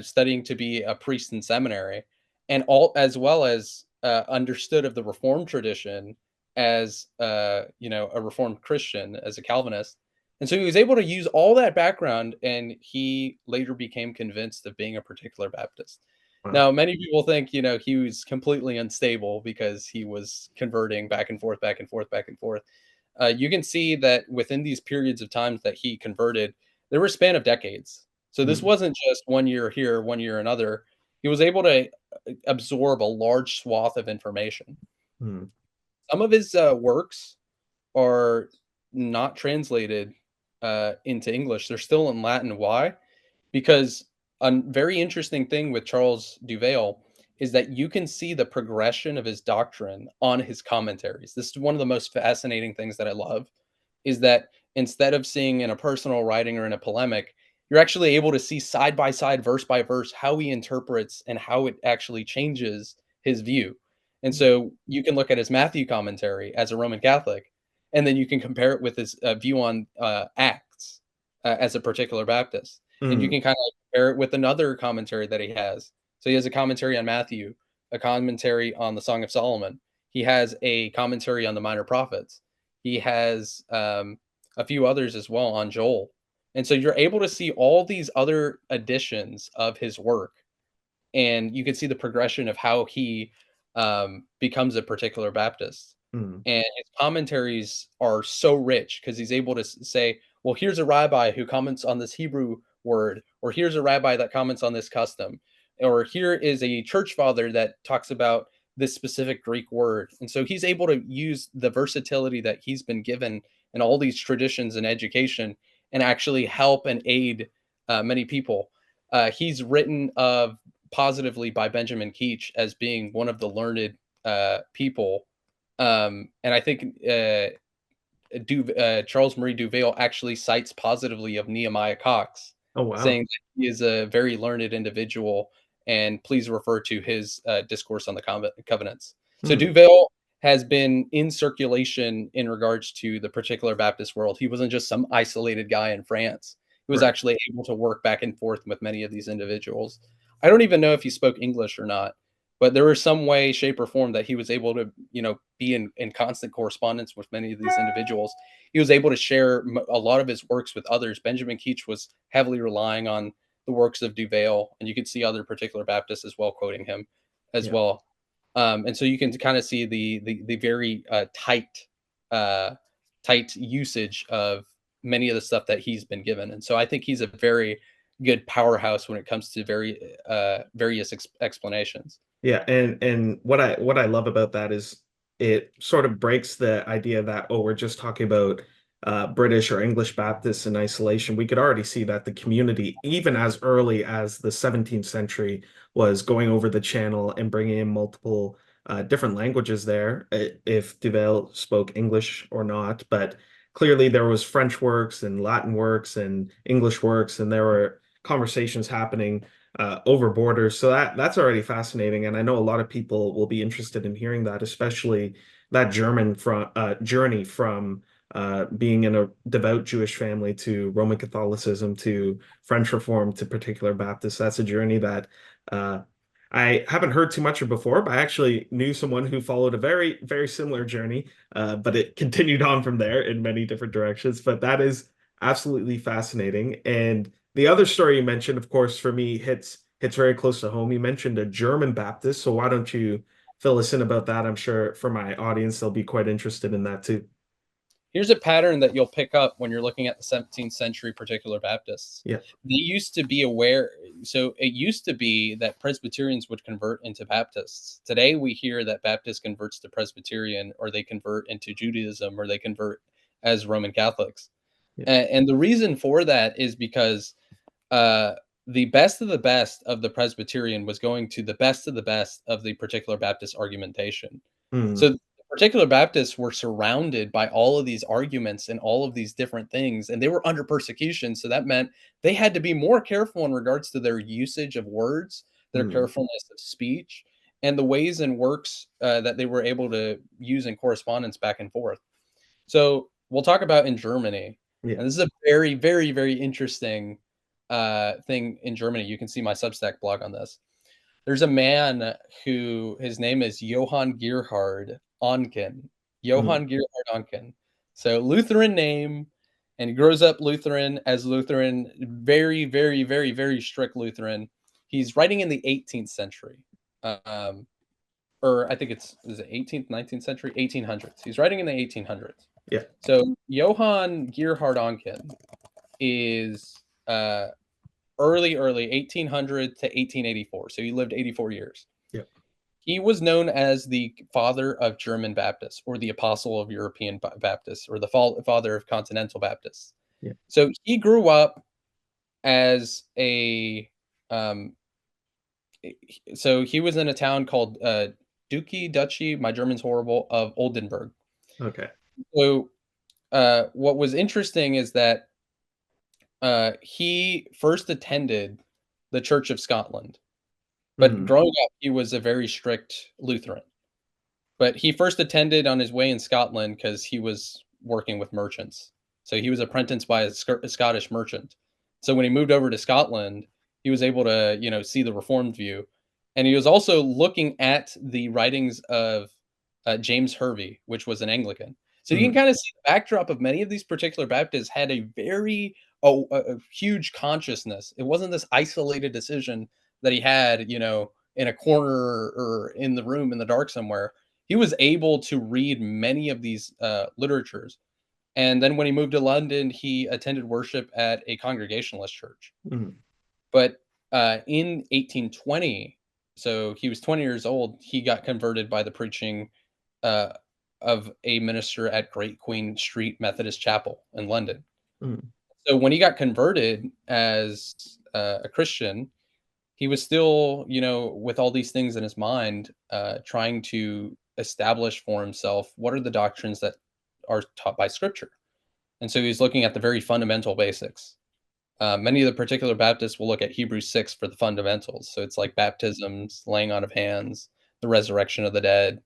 studying to be a priest in seminary, and all as well as understood of the Reformed tradition as a reformed Christian, as a Calvinist. And so he was able to use all that background and he later became convinced of being a particular Baptist. Wow. Now, many people think, he was completely unstable because he was converting back and forth, back and forth, back and forth. You can see that within these periods of times that he converted, there were a span of decades. So this Mhm. wasn't just 1 year here, 1 year another. He was able to absorb a large swath of information. Mhm. Some of his works are not translated into English. They're still in Latin. Why? Because a very interesting thing with Charles Duvail is that you can see the progression of his doctrine on his commentaries. This is one of the most fascinating things that I love is that instead of seeing in a personal writing or in a polemic, you're actually able to see side by side, verse by verse, how he interprets and how it actually changes his view. And so you can look at his Matthew commentary as a Roman Catholic, and then you can compare it with his view on Acts as a particular Baptist. And you Mhm. can kind of compare it with another commentary that he has. So he has a commentary on Matthew, a commentary on the Song of Solomon. He has a commentary on the Minor Prophets. He has a few others as well on Joel. And so you're able to see all these other editions of his work, and you can see the progression of how he becomes a particular Baptist. Mhm. And his commentaries are so rich because he's able to say, well, here's a rabbi who comments on this Hebrew word, or here's a rabbi that comments on this custom, or here is a church father that talks about this specific Greek word. And so he's able to use the versatility that he's been given in all these traditions and education and actually help and aid many people. He's written of positively by Benjamin Keach as being one of the learned people. And I think Charles Marie Duvail actually cites positively of Nehemiah Cox, Oh, wow. saying that he is a very learned individual, and please refer to his discourse on the covenants. So Hmm. Duvail has been in circulation in regards to the particular Baptist world. He wasn't just some isolated guy in France. He was Right. actually able to work back and forth with many of these individuals. I don't even know if he spoke English or not, but there was some way, shape, or form that he was able to, be in constant correspondence with many of these individuals. He was able to share a lot of his works with others. Benjamin Keach was heavily relying on the works of Deale, and you could see other particular Baptists as well quoting him as Yeah. well. And so you can kind of see the very uh, tight usage of many of the stuff that he's been given. And so I think he's a very good powerhouse when it comes to various explanations. Yeah, and what I love about that is it sort of breaks the idea that, oh, we're just talking about British or English Baptists in isolation. We could already see that the community, even as early as the 17th century, was going over the channel and bringing in multiple different languages there, if Duvel spoke English or not. But clearly there was French works and Latin works and English works, and there were conversations happening over borders. So that's already fascinating, and I know a lot of people will be interested in hearing that, especially that German from journey from being in a devout Jewish family to Roman Catholicism to French Reform to particular Baptist. That's a journey that uh, I haven't heard too much of before, but I actually knew someone who followed a very, very similar journey, but it continued on from there in many different directions. But that is absolutely fascinating. And the other story you mentioned, of course, for me hits very close to home. You mentioned a German Baptist, so why don't you fill us in about that? I'm sure for my audience, they'll be quite interested in that too. Here's a pattern that you'll pick up when you're looking at the 17th century particular Baptists. Yeah. They used to be aware, so it used to be that Presbyterians would convert into Baptists. Today we hear that Baptist converts to Presbyterian, or they convert into Judaism, or they convert as Roman Catholics. Yeah. And the reason for that is because uh, the best of the best of the Presbyterian was going to the best of the best of the particular Baptist argumentation. So Mm, the particular Baptists were surrounded by all of these arguments and all of these different things, and they were under persecution. So that meant they had to be more careful in regards to their usage of words, their mm, carefulness of speech, and the ways and works that they were able to use in correspondence back and forth. So we'll talk about in Germany, yeah. and this is a very, very, very interesting thing in Germany. You can see my Substack blog on this. There's a man who his name is Johann Gerhard Onken. Mm, Johann Gerhard Onken. So Lutheran name, and he grows up Lutheran as Lutheran, very, very, very, very strict Lutheran. He's writing in the 18th century. Um, or I think it's is it 18th, 19th century, 1800s. He's writing in the 1800s. yeah. So Johann Gerhard Onken is early 1800 to 1884. So he lived 84 years. Yeah. He was known as the father of German Baptists, or the apostle of European Baptists, or the father of continental Baptists. Yeah. So he grew up as a um, so he was in a town called Duchy, my German's horrible, of Oldenburg. Okay. So what was interesting is that he first attended the Church of Scotland, but Mm, growing up, he was a very strict Lutheran. But he first attended on his way in Scotland because he was working with merchants. So he was apprenticed by a Scottish merchant. So when he moved over to Scotland, he was able to, see the Reformed view, and he was also looking at the writings of James Hervey, which was an Anglican. So you can mm, kind of see the backdrop of many of these particular Baptists had a very a huge consciousness. It wasn't this isolated decision that he had, in a corner or in the room in the dark somewhere. He was able to read many of these literatures. And then when he moved to London, he attended worship at a Congregationalist church. mm, But in 1820, so he was 20 years old, he got converted by the preaching uh, of a minister at Great Queen Street Methodist Chapel in London. mm, So when he got converted as a Christian, he was still, with all these things in his mind, trying to establish for himself what are the doctrines that are taught by Scripture. And so he's looking at the very fundamental basics. Many of the particular Baptists will look at Hebrews 6 for the fundamentals. So it's like baptisms, laying on of hands, the resurrection of the dead,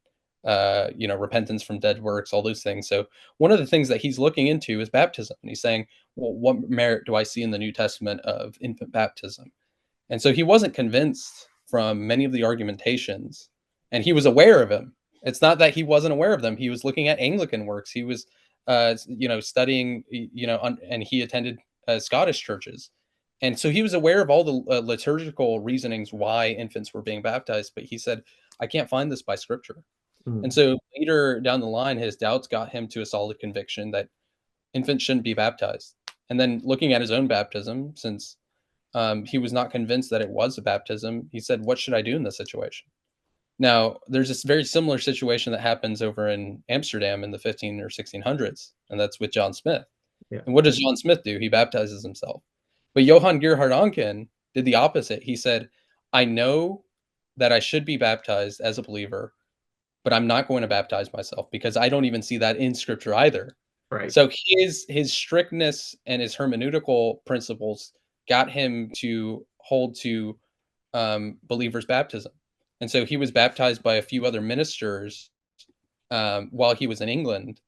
repentance from dead works, all those things. So one of the things that he's looking into is baptism. And he's saying, well, what merit do I see in the New Testament of infant baptism? And so he wasn't convinced from many of the argumentations, and he was aware of them. It's not that he wasn't aware of them. He was looking at Anglican works. He was, studying, and he attended Scottish churches. And so he was aware of all the liturgical reasonings why infants were being baptized. But he said, I can't find this by scripture. And Mm. so later down the line, his doubts got him to a solid conviction that infants shouldn't be baptized. And then looking at his own baptism, since he was not convinced that it was a baptism, he said, what should I do in this situation? Now, there's this very similar situation that happens over in Amsterdam in the 15 or 1600s, and that's with John Smith. Yeah. And what does John Smith do? He baptizes himself. But Johann Gerhard Oncken did the opposite. He said, I know that I should be baptized as a believer, but I'm not going to baptize myself because I don't even see that in scripture either. Right. So his strictness and his hermeneutical principles got him to hold to believers' baptism. And so he was baptized by a few other ministers while he was in England.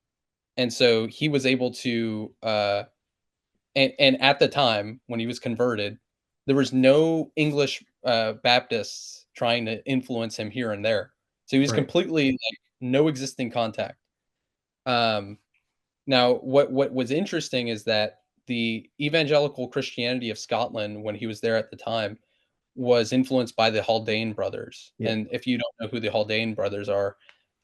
And so he was able to, and at the time when he was converted, there was no English Baptists trying to influence him here and there. So he was Right. completely like no existing contact. Um, Now, what was interesting is that the evangelical Christianity of Scotland, when he was there at the time, was influenced by the Haldane brothers. Yeah. And if you don't know who the Haldane brothers are,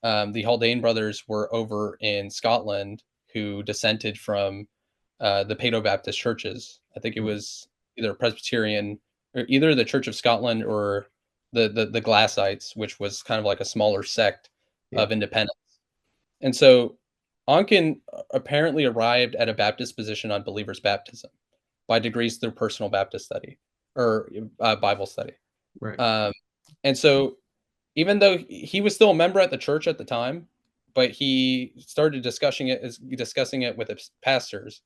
the Haldane brothers were over in Scotland who dissented from the Paedo-Baptist churches. I think it Mm. was either Presbyterian or either the Church of Scotland or the Glassites, which was kind of like a smaller sect Yeah. of independence. And so Onken apparently arrived at a Baptist position on believers' baptism by degrees through personal Baptist study or Bible study. Right. Um, and so even though he was still a member at the church at the time, but he started discussing it with his pastors,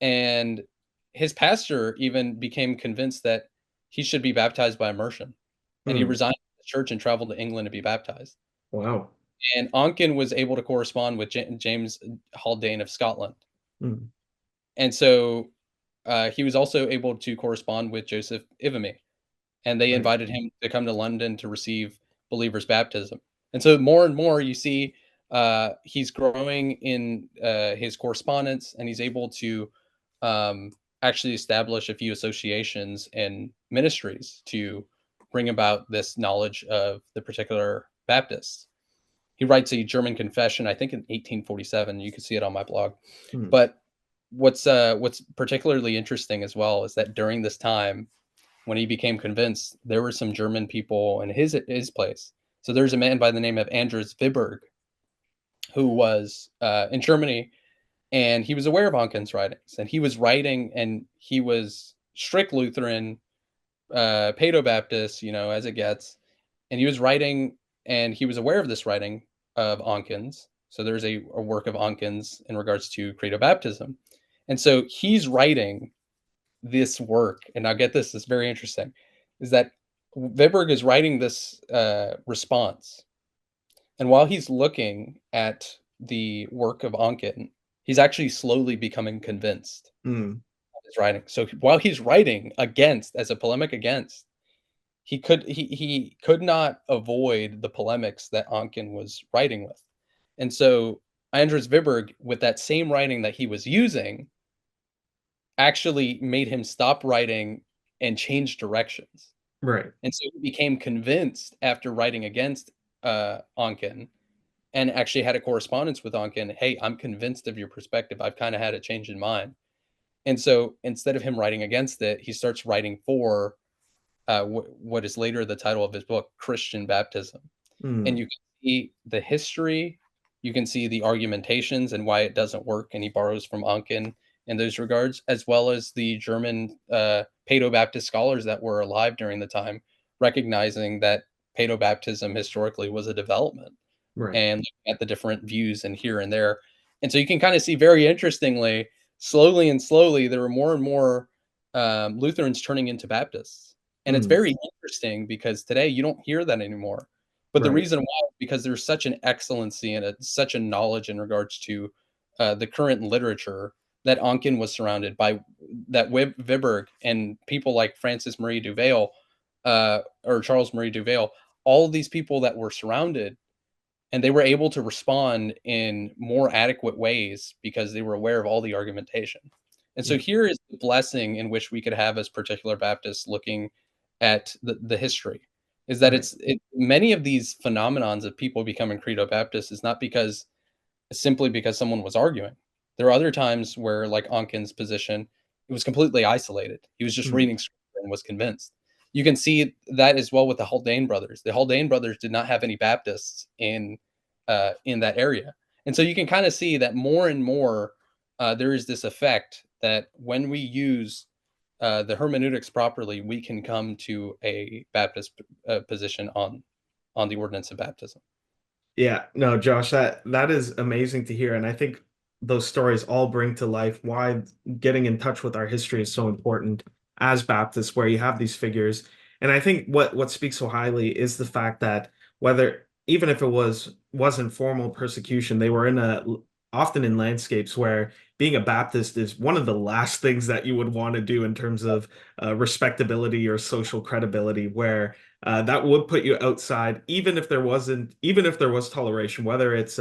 and his pastor even became convinced that he should be baptized by immersion, and he Mm. resigned from the church and traveled to England to be baptized. Wow. And Onken was able to correspond with James Haldane of Scotland. Mm. And so he was also able to correspond with Joseph Ivamy, and they Right. invited him to come to London to receive believers' baptism. And so more and more you see he's growing in his correspondence, and he's able to um, actually establish a few associations and ministries to bring about this knowledge of the particular Baptists. He writes a German confession, I think in 1847. You can see it on my blog. Mm. But what's particularly interesting as well is that during this time, when he became convinced, there were some German people in his place. So there's a man by the name of Andres Viberg who was in Germany, and he was aware of Onken's writings, and he was writing, and he was strict Lutheran, Paedo-Baptist, as it gets, and he was writing, and he was aware of this writing of Onken's. So there's a work of Onken's in regards to credo baptism. And so he's writing this work. And now get this, it's very interesting, is that Viberg is writing this response. And while he's looking at the work of Onken, he's actually slowly becoming convinced Mm. of his writing. So while he's writing against, as a polemic against, he could not avoid the polemics that Onken was writing with. And so Andres Viberg, with that same writing that he was using, actually made him stop writing and change directions. Right. And so he became convinced after writing against Onken and actually had a correspondence with Onken. Hey, I'm convinced of your perspective. I've kind of had a change in mind. And so instead of him writing against it, he starts writing for what is later the title of his book, Christian Baptism. And Mm. you can see the history, you can see the argumentations and why it doesn't work, and he borrows from Onken in those regards, as well as the German Paedo-Baptist scholars that were alive during the time, recognizing that Paedo-Baptism historically was a development Right. and looking at the different views and here and there. And so you can kind of see very interestingly, slowly and slowly, there were more and more Lutherans turning into Baptists. And it's Mm. very interesting because today you don't hear that anymore. But the Right. reason why, because there's such an excellency and such a knowledge in regards to the current literature that Onken was surrounded by, that Viberg and people like Francis Marie Duvail or Charles Marie Duvail, all of these people that were surrounded, and they were able to respond in more adequate ways because they were aware of all the argumentation. And so Yeah. here is the blessing in which we could have as particular Baptists looking at the history, is that Right. many of these phenomenons of people becoming credo Baptists is not because simply because someone was arguing. There are other times where, like Onken's position, it was completely isolated. He was just Mm. reading scripture and was convinced. You can see that as well with the Haldane brothers. The Haldane brothers did not have any Baptists in that area, and so you can kind of see that more and more there is this effect that when we use the hermeneutics properly, we can come to a Baptist position on the ordinance of baptism. Yeah, no, Josh, that is amazing to hear. And I think those stories all bring to life why getting in touch with our history is so important as Baptists, where you have these figures. And I think what speaks so highly is the fact that whether even if it wasn't formal persecution, they were in a often in landscapes where being a Baptist is one of the last things that you would want to do in terms of respectability or social credibility, where that would put you outside, even if there was toleration, whether it's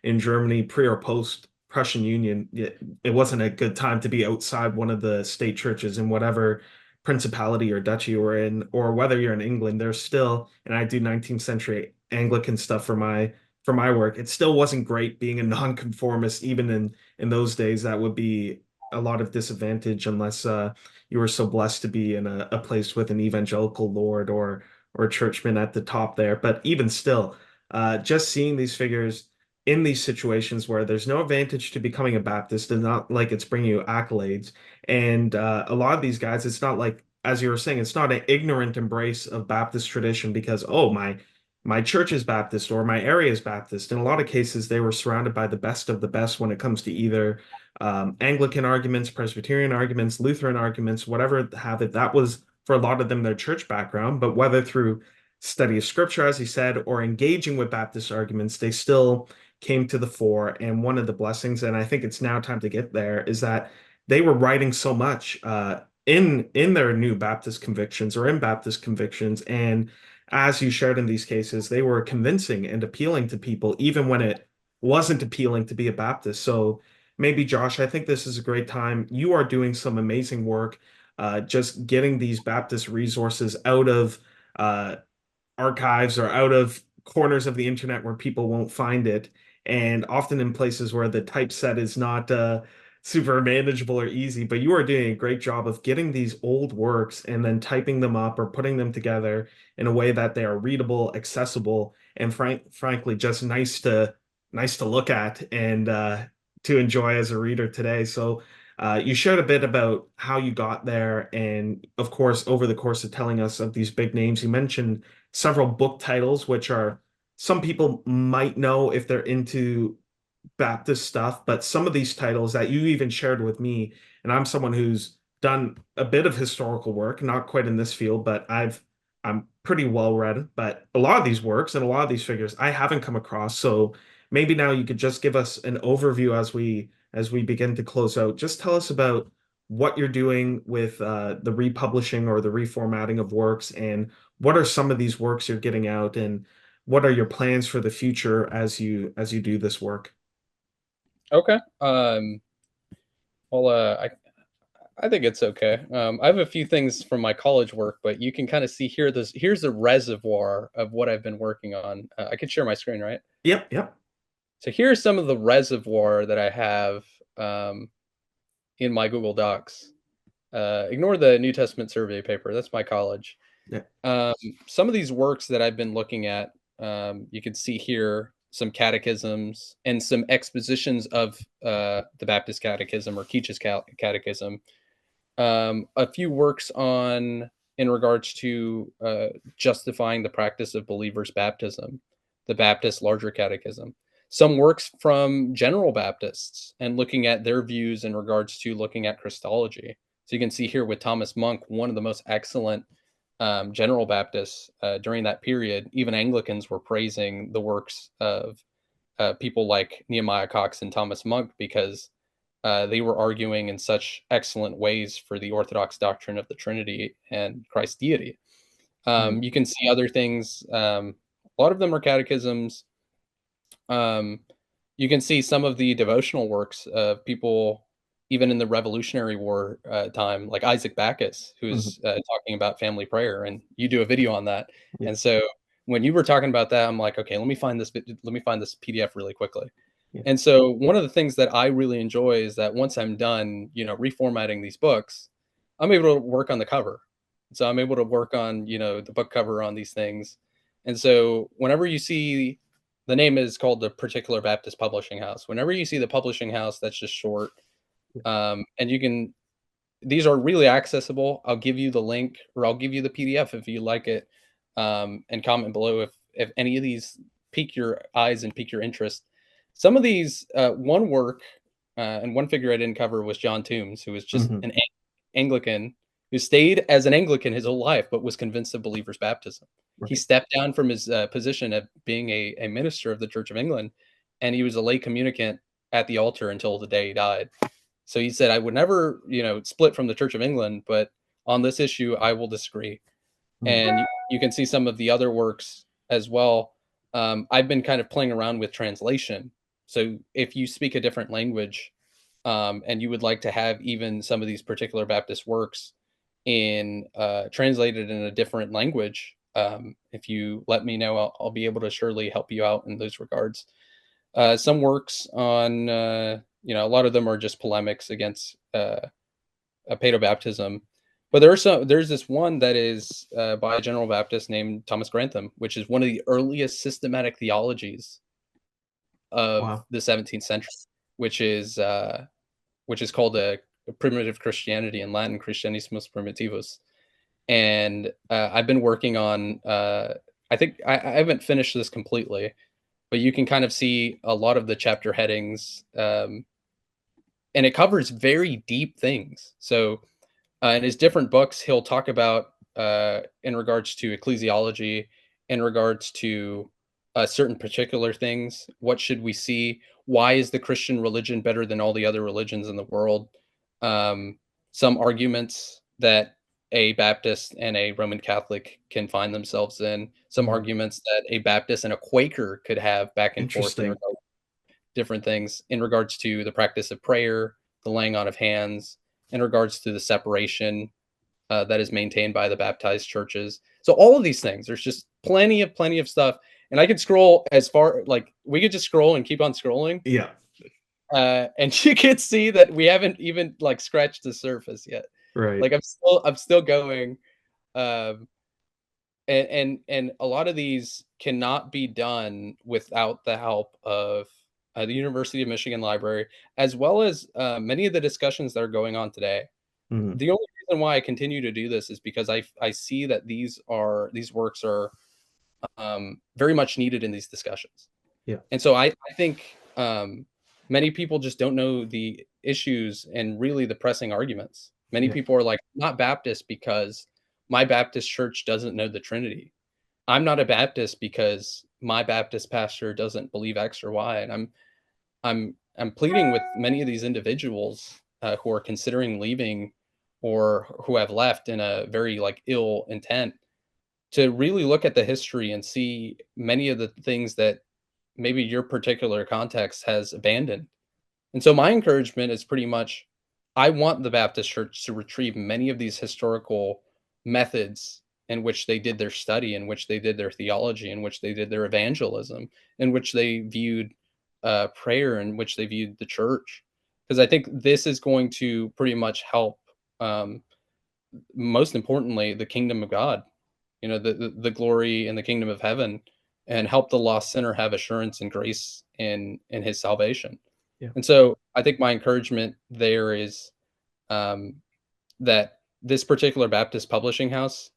in Germany pre or post Prussian Union, it wasn't a good time to be outside one of the state churches in whatever principality or duchy you were in, or whether you're in England, there's still, and I do 19th century Anglican stuff for my work. It still wasn't great being a nonconformist, even in those days. That would be a lot of disadvantage unless you were so blessed to be in a place with an evangelical lord or churchman at the top there. But even still, just seeing these figures in these situations where there's no advantage to becoming a Baptist and not like it's bringing you accolades. And a lot of these guys, it's not like, as you were saying, it's not an ignorant embrace of Baptist tradition because, oh, my church is Baptist or my area is Baptist. In a lot of cases, they were surrounded by the best of the best when it comes to either Anglican arguments, Presbyterian arguments, Lutheran arguments, whatever have it. That was for a lot of them their church background. But whether through study of scripture, as he said, or engaging with Baptist arguments, they still came to the fore. And one of the blessings, and I think it's now time to get there, is that they were writing so much in their new Baptist convictions or in Baptist convictions. And as you shared in these cases, they were convincing and appealing to people, even when it wasn't appealing to be a Baptist. So maybe, Josh, I think this is a great time. You are doing some amazing work, just getting these Baptist resources out of uh, archives or out of corners of the internet where people won't find it, and often in places where the typeset is not super manageable or easy. But you are doing a great job of getting these old works and then typing them up or putting them together in a way that they are readable, accessible, and frankly, just nice to look at and to enjoy as a reader today. So. You shared a bit about how you got there, and of course, over the course of telling us of these big names, you mentioned several book titles, which are some people might know if they're into Baptist stuff, but some of these titles that you even shared with me, and I'm someone who's done a bit of historical work, not quite in this field, but I'm pretty well read, but a lot of these works and a lot of these figures I haven't come across. So maybe now you could just give us an overview as we begin to close out. Just tell us about what you're doing with the republishing or the reformatting of works, and what are some of these works you're getting out, and what are your plans for the future as you do this work? Okay. Well, I think it's okay. I have a few things from my college work, but you can kind of see here. Here's a reservoir of what I've been working on. I can share my screen, right? Yep, yep. So here's some of the reservoir that I have um, in my Google Docs. Ignore the New Testament survey paper. That's my college. Yeah. Um, some of these works that I've been looking at, you can see here some catechisms and some expositions of the Baptist Catechism or Keach's Catechism. A few works on in regards to justifying the practice of believers' baptism, the Baptist Larger Catechism. Some works from general Baptists and looking at their views in regards to looking at Christology. So you can see here with Thomas Monk, one of the most excellent General Baptists during that period, even Anglicans were praising the works of people like Nehemiah Cox and Thomas Monk because they were arguing in such excellent ways for the Orthodox doctrine of the Trinity and Christ's deity. Mm. You can see other things. A lot of them are catechisms. Um, you can see some of the devotional works of people, even in the Revolutionary War time, like Isaac Backus, Mhm. who's talking about family prayer, and you do a video on that. Yeah. And so when you were talking about that, I'm like, okay, let me find this PDF really quickly. Yeah. And so one of the things that I really enjoy is that once I'm done, reformatting these books, I'm able to work on the cover. So I'm able to work on, the book cover on these things. And so whenever you see the name is called the Particular Baptist Publishing House, whenever you see the publishing house, that's just short. Yeah. And these are really accessible. I'll give you the link or I'll give you the PDF if you like it. And comment below if any of these pique your eyes and pique your interest. Some of these, one work and one figure I didn't cover was John Toombs, who was just Mhm. an Anglican who stayed as an Anglican his whole life, but was convinced of believers' baptism. He Right. stepped down from his position of being a minister of the Church of England, and he was a lay communicant at the altar until the day he died. So he said, I would never, split from the Church of England, but on this issue, I will disagree. Mm. And you can see some of the other works as well. I've been kind of playing around with translation. So if you speak a different language and you would like to have even some of these particular Baptist works in translated in a different language, if you let me know, I'll be able to surely help you out in those regards. Some works on, a lot of them are just polemics against paedobaptism. But there's this one that is by a General Baptist named Thomas Grantham, which is one of the earliest systematic theologies of Wow. the 17th century, which is uh, which is called a primitive Christianity in Latin, Christianismus Primitivus. And I've been working on. I think I haven't finished this completely, but you can kind of see a lot of the chapter headings, and it covers very deep things. So in his different books, he'll talk about in regards to ecclesiology, in regards to certain particular things. What should we see? Why is the Christian religion better than all the other religions in the world? Um, some arguments that a Baptist and a Roman Catholic can find themselves in. Some Mm. arguments that a Baptist and a Quaker could have back and forth in Interesting. regard different things in regards to the practice of prayer, the laying on of hands, in regards to the separation that is maintained by the baptized churches. So all of these things, there's just plenty of stuff. And I could scroll as far like we could just scroll and keep on scrolling. Yeah. And you could see that we haven't even like scratched the surface yet. Right. Like I'm still going. Um, and a lot of these cannot be done without the help of the University of Michigan Library, as well as many of the discussions that are going on today. Mhm. The only reason why I continue to do this is because I see that these works are very much needed in these discussions. Yeah. And so I think many people just don't know the issues and really the pressing arguments. Many Yeah. people are like, "I'm not Baptist because my Baptist church doesn't know the Trinity. I'm not a Baptist because my Baptist pastor doesn't believe X or Y." And I'm pleading with many of these individuals who are considering leaving or who have left in a very like ill intent to really look at the history and see many of the things that maybe your particular context has abandoned. And so my encouragement is pretty much I want the Baptist church to retrieve many of these historical methods in which they did their study, in which they did their theology, in which they did their evangelism, in which they viewed prayer, in which they viewed the church. Because I think this is going to pretty much help, um, most importantly, the kingdom of God, the glory and the kingdom of heaven, and help the lost sinner have assurance and grace in his salvation. Yeah. And so I think my encouragement there is um, that this particular Baptist publishing house,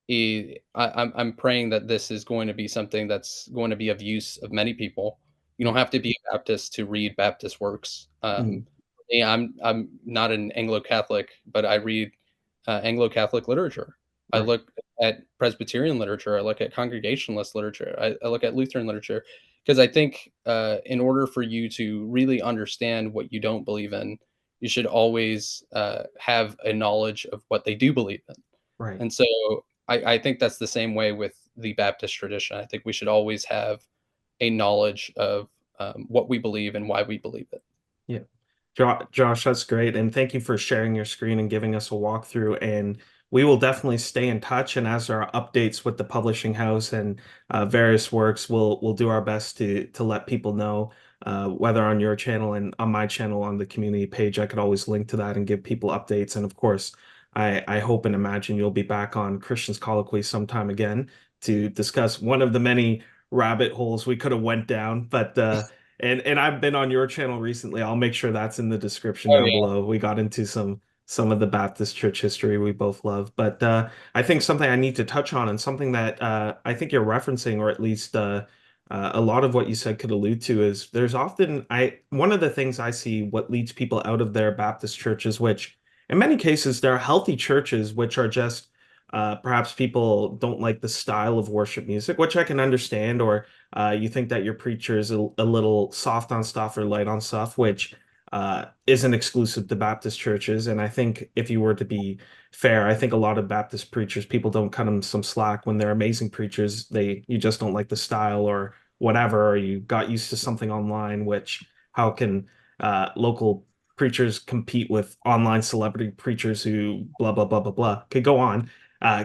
I'm praying that this is going to be something that's going to be of use of many people. You don't Yeah. have to be a Baptist to read Baptist works. Mhm. I'm not an Anglo Catholic, but I read Anglo Catholic literature. I Right. look at Presbyterian literature, I look at Congregationalist literature, I look at Lutheran literature, because I think in order for you to really understand what you don't believe in, you should always have a knowledge of what they do believe in. Right. And so I think that's the same way with the Baptist tradition. I think we should always have a knowledge of what we believe and why we believe it. Yeah. Josh, that's great. And thank you for sharing your screen and giving us a walkthrough. And we will definitely stay in touch. And as there are updates with the publishing house and various works, we'll do our best to let people know, whether on your channel and on my channel on the community page. I could always link to that and give people updates. And of course, I hope and imagine you'll be back on Christian's Colloquy sometime again to discuss one of the many rabbit holes we could have went down. But and I've been on your channel recently. I'll make sure that's in the description Oh down yeah. below. We got into some of the Baptist church history we both love. But I think something I need to touch on and something that I think you're referencing, or at least a lot of what you said could allude to, is there's often I one of the things I see what leads people out of their Baptist churches, which in many cases there are healthy churches, which are just perhaps people don't like the style of worship music, which I can understand, or you think that your preacher is a little soft on stuff or light on stuff, which isn't exclusive to Baptist churches. And I think if you were to be fair, I think a lot of Baptist preachers, people don't cut them some slack when they're amazing preachers. You just don't like the style or whatever, or you got used to something online, which how can local preachers compete with online celebrity preachers who blah blah blah blah blah could go on.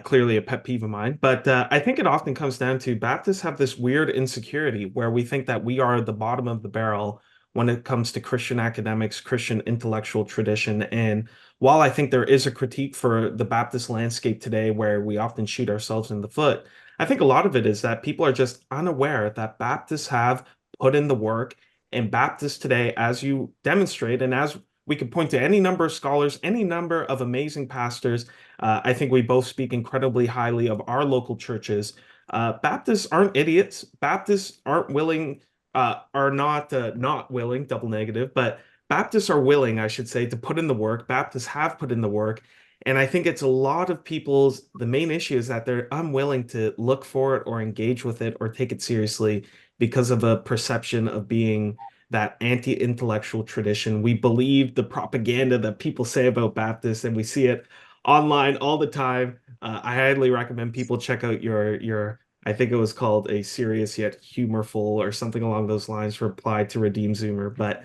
Clearly a pet peeve of mine. But I think it often comes down to Baptists have this weird insecurity where we think that we are the bottom of the barrel when it comes to Christian academics, Christian intellectual tradition. And while I think there is a critique for the Baptist landscape today where we often shoot ourselves in the foot, I think a lot of it is that people are just unaware that Baptists have put in the work. And Baptists today, as you demonstrate, and as we could point to any number of scholars, any number of amazing pastors, I think we both speak incredibly highly of our local churches. Baptists aren't idiots. Baptists aren't willing, are not willing, double negative, but Baptists are willing, I should say, to put in the work. Baptists have put in the work. And I think it's a lot of the main issue is that they're unwilling to look for it or engage with it or take it seriously because of a perception of being that anti-intellectual tradition. We believe the propaganda that people say about Baptists, and we see it online all the time. I highly recommend people check out your I think it was called a serious yet humorful or something along those lines reply to Redeem Zoomer, but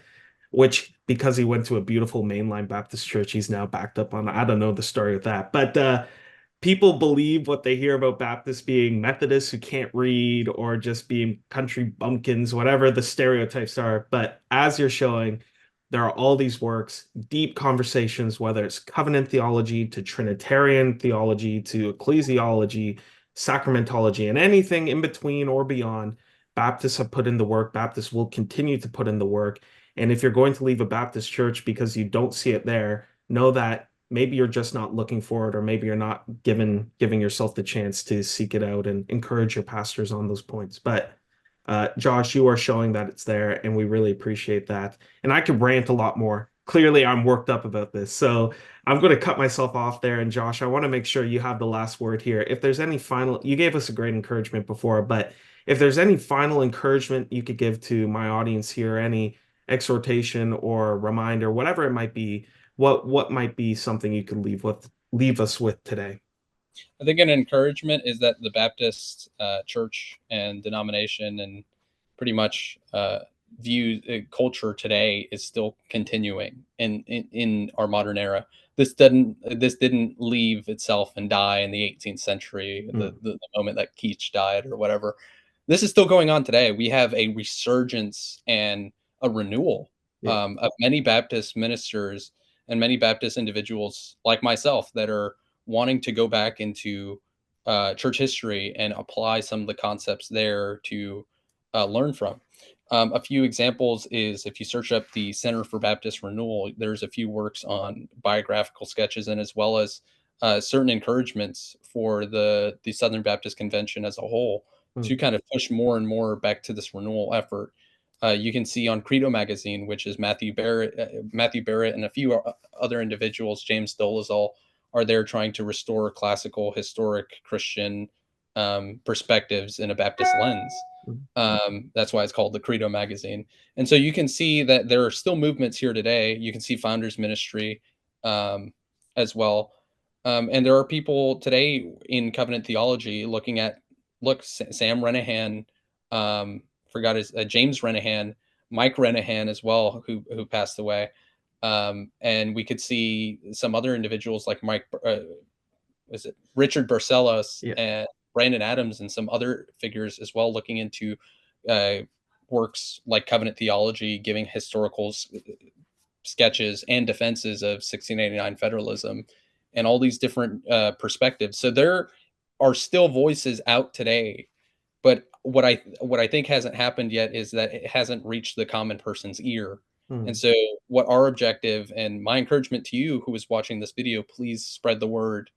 which because he went to a beautiful mainline Baptist church, he's now backed up on. I don't know the story of that, but people believe what they hear about Baptists being Methodists who can't read or just being country bumpkins, whatever the stereotypes are. But as you're showing, there are all these works, deep conversations, whether it's covenant theology to Trinitarian theology to ecclesiology, sacramentology, and anything in between or beyond. Baptists have put in the work. Baptists will continue to put in the work. And if you're going to leave a Baptist church because you don't see it there, know that maybe you're just not looking for it, or maybe you're not giving yourself the chance to seek it out and encourage your pastors on those points. But Josh, you are showing that it's there, and we really appreciate that. And I could rant a lot more. Clearly, I'm worked up about this, so I'm going to cut myself off there. And Josh, I want to make sure you have the last word here. If there's any final, you gave us a great encouragement before, but if there's any final encouragement you could give to my audience here, any exhortation or reminder, whatever it might be, what might be something you could leave us with today? I think an encouragement is that the Baptist church and denomination and pretty much view culture today is still continuing in our modern era. This didn't leave itself and die in the 18th century, Mm, the moment that Keats died or whatever. This is still going on today. We have a resurgence and a renewal yeah, of many Baptist ministers and many Baptist individuals like myself that are wanting to go back into church history and apply some of the concepts there to learn from. A few examples is if you search up the Center for Baptist Renewal, there's a few works on biographical sketches and as well as certain encouragements for the Southern Baptist Convention as a whole mm, to kind of push more and more back to this renewal effort. You can see on Credo magazine, which is Matthew Barrett, and a few other individuals, James Dolezal, are there trying to restore classical, historic Christian perspectives in a Baptist lens. Mhm. That's why it's called the Credo magazine. And so you can see that there are still movements here today. You can see Founders Ministry um, as well. And there are people today in covenant theology looking at, look, Sam Renahan, forgot his, James Renahan, Mike Renahan as well, who passed away. And we could see some other individuals like was it Richard Barcelos Yeah. and Brandon Adams and some other figures as well, looking into uh, works like covenant theology, giving historical sketches and defenses of 1689 federalism and all these different perspectives. So there are still voices out today, but what I think hasn't happened yet is that it hasn't reached the common person's ear. And Mhm. so what our objective and my encouragement to you who is watching this video, please spread the word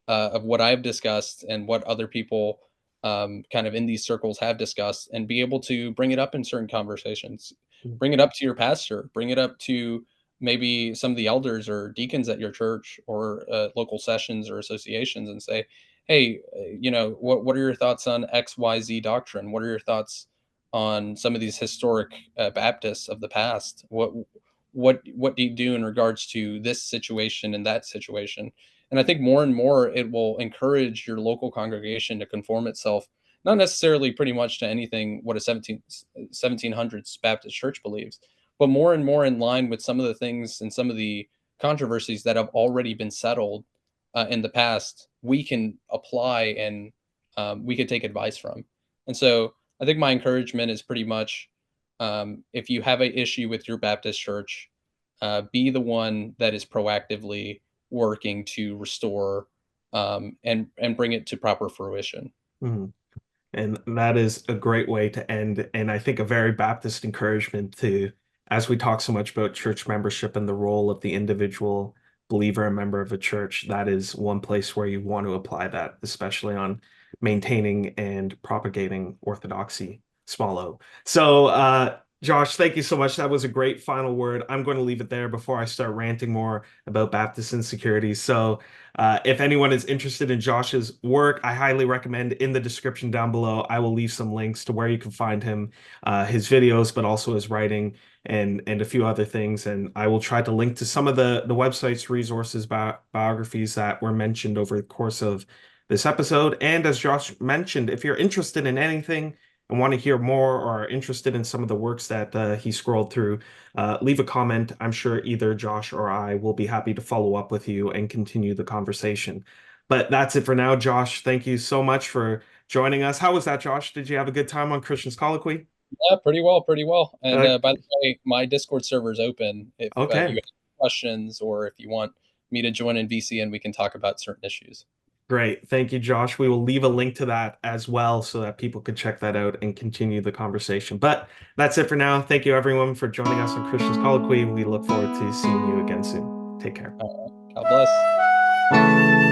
of what I've discussed and what other people kind of in these circles have discussed, and be able to bring it up in certain conversations. Mhm. Bring it up to your pastor, bring it up to maybe some of the elders or deacons at your church or local sessions or associations, and say, hey, what are your thoughts on XYZ doctrine? What are your thoughts on some of these historic Baptists of the past? What do you do in regards to this situation and that situation? And I think more and more it will encourage your local congregation to conform itself, not necessarily pretty much to anything what a 1700s Baptist church believes, but more and more in line with some of the things and some of the controversies that have already been settled in the past. We can apply and we could take advice from. And so I think my encouragement is pretty much, if you have an issue with your Baptist church, be the one that is proactively working to restore and bring it to proper fruition. Mhm. And that is a great way to end. And I think a very Baptist encouragement to, as we talk so much about church membership and the role of the individual believer and member of a church, that is one place where you want to apply that, especially on maintaining and propagating orthodoxy, small o. So, Josh, thank you so much. That was a great final word. I'm going to leave it there before I start ranting more about Baptist insecurities. So, if anyone is interested in Josh's work, I highly recommend in the description down below. I will leave some links to where you can find him, his videos, but also his writing and a few other things. And I will try to link to some of the websites, resources, biographies that were mentioned over the course of this episode. And as Josh mentioned, if you're interested in anything and want to hear more or are interested in some of the works that he scrolled through, leave a comment. I'm sure either Josh or I will be happy to follow up with you and continue the conversation. But that's it for now, Josh. Thank you so much for joining us. How was that, Josh? Did you have a good time on Christian's Colloquy? Yeah, pretty well, pretty well. And Uh, by the way, my Discord server is open. If you okay, have questions or if you want me to join in VC and we can talk about certain issues. great. Thank you, Josh. We will leave a link to that as well so that people can check that out and continue the conversation. But that's it for now. Thank you, everyone, for joining us on Christian's Colloquy. We look forward to seeing you again soon. Take care. God bless.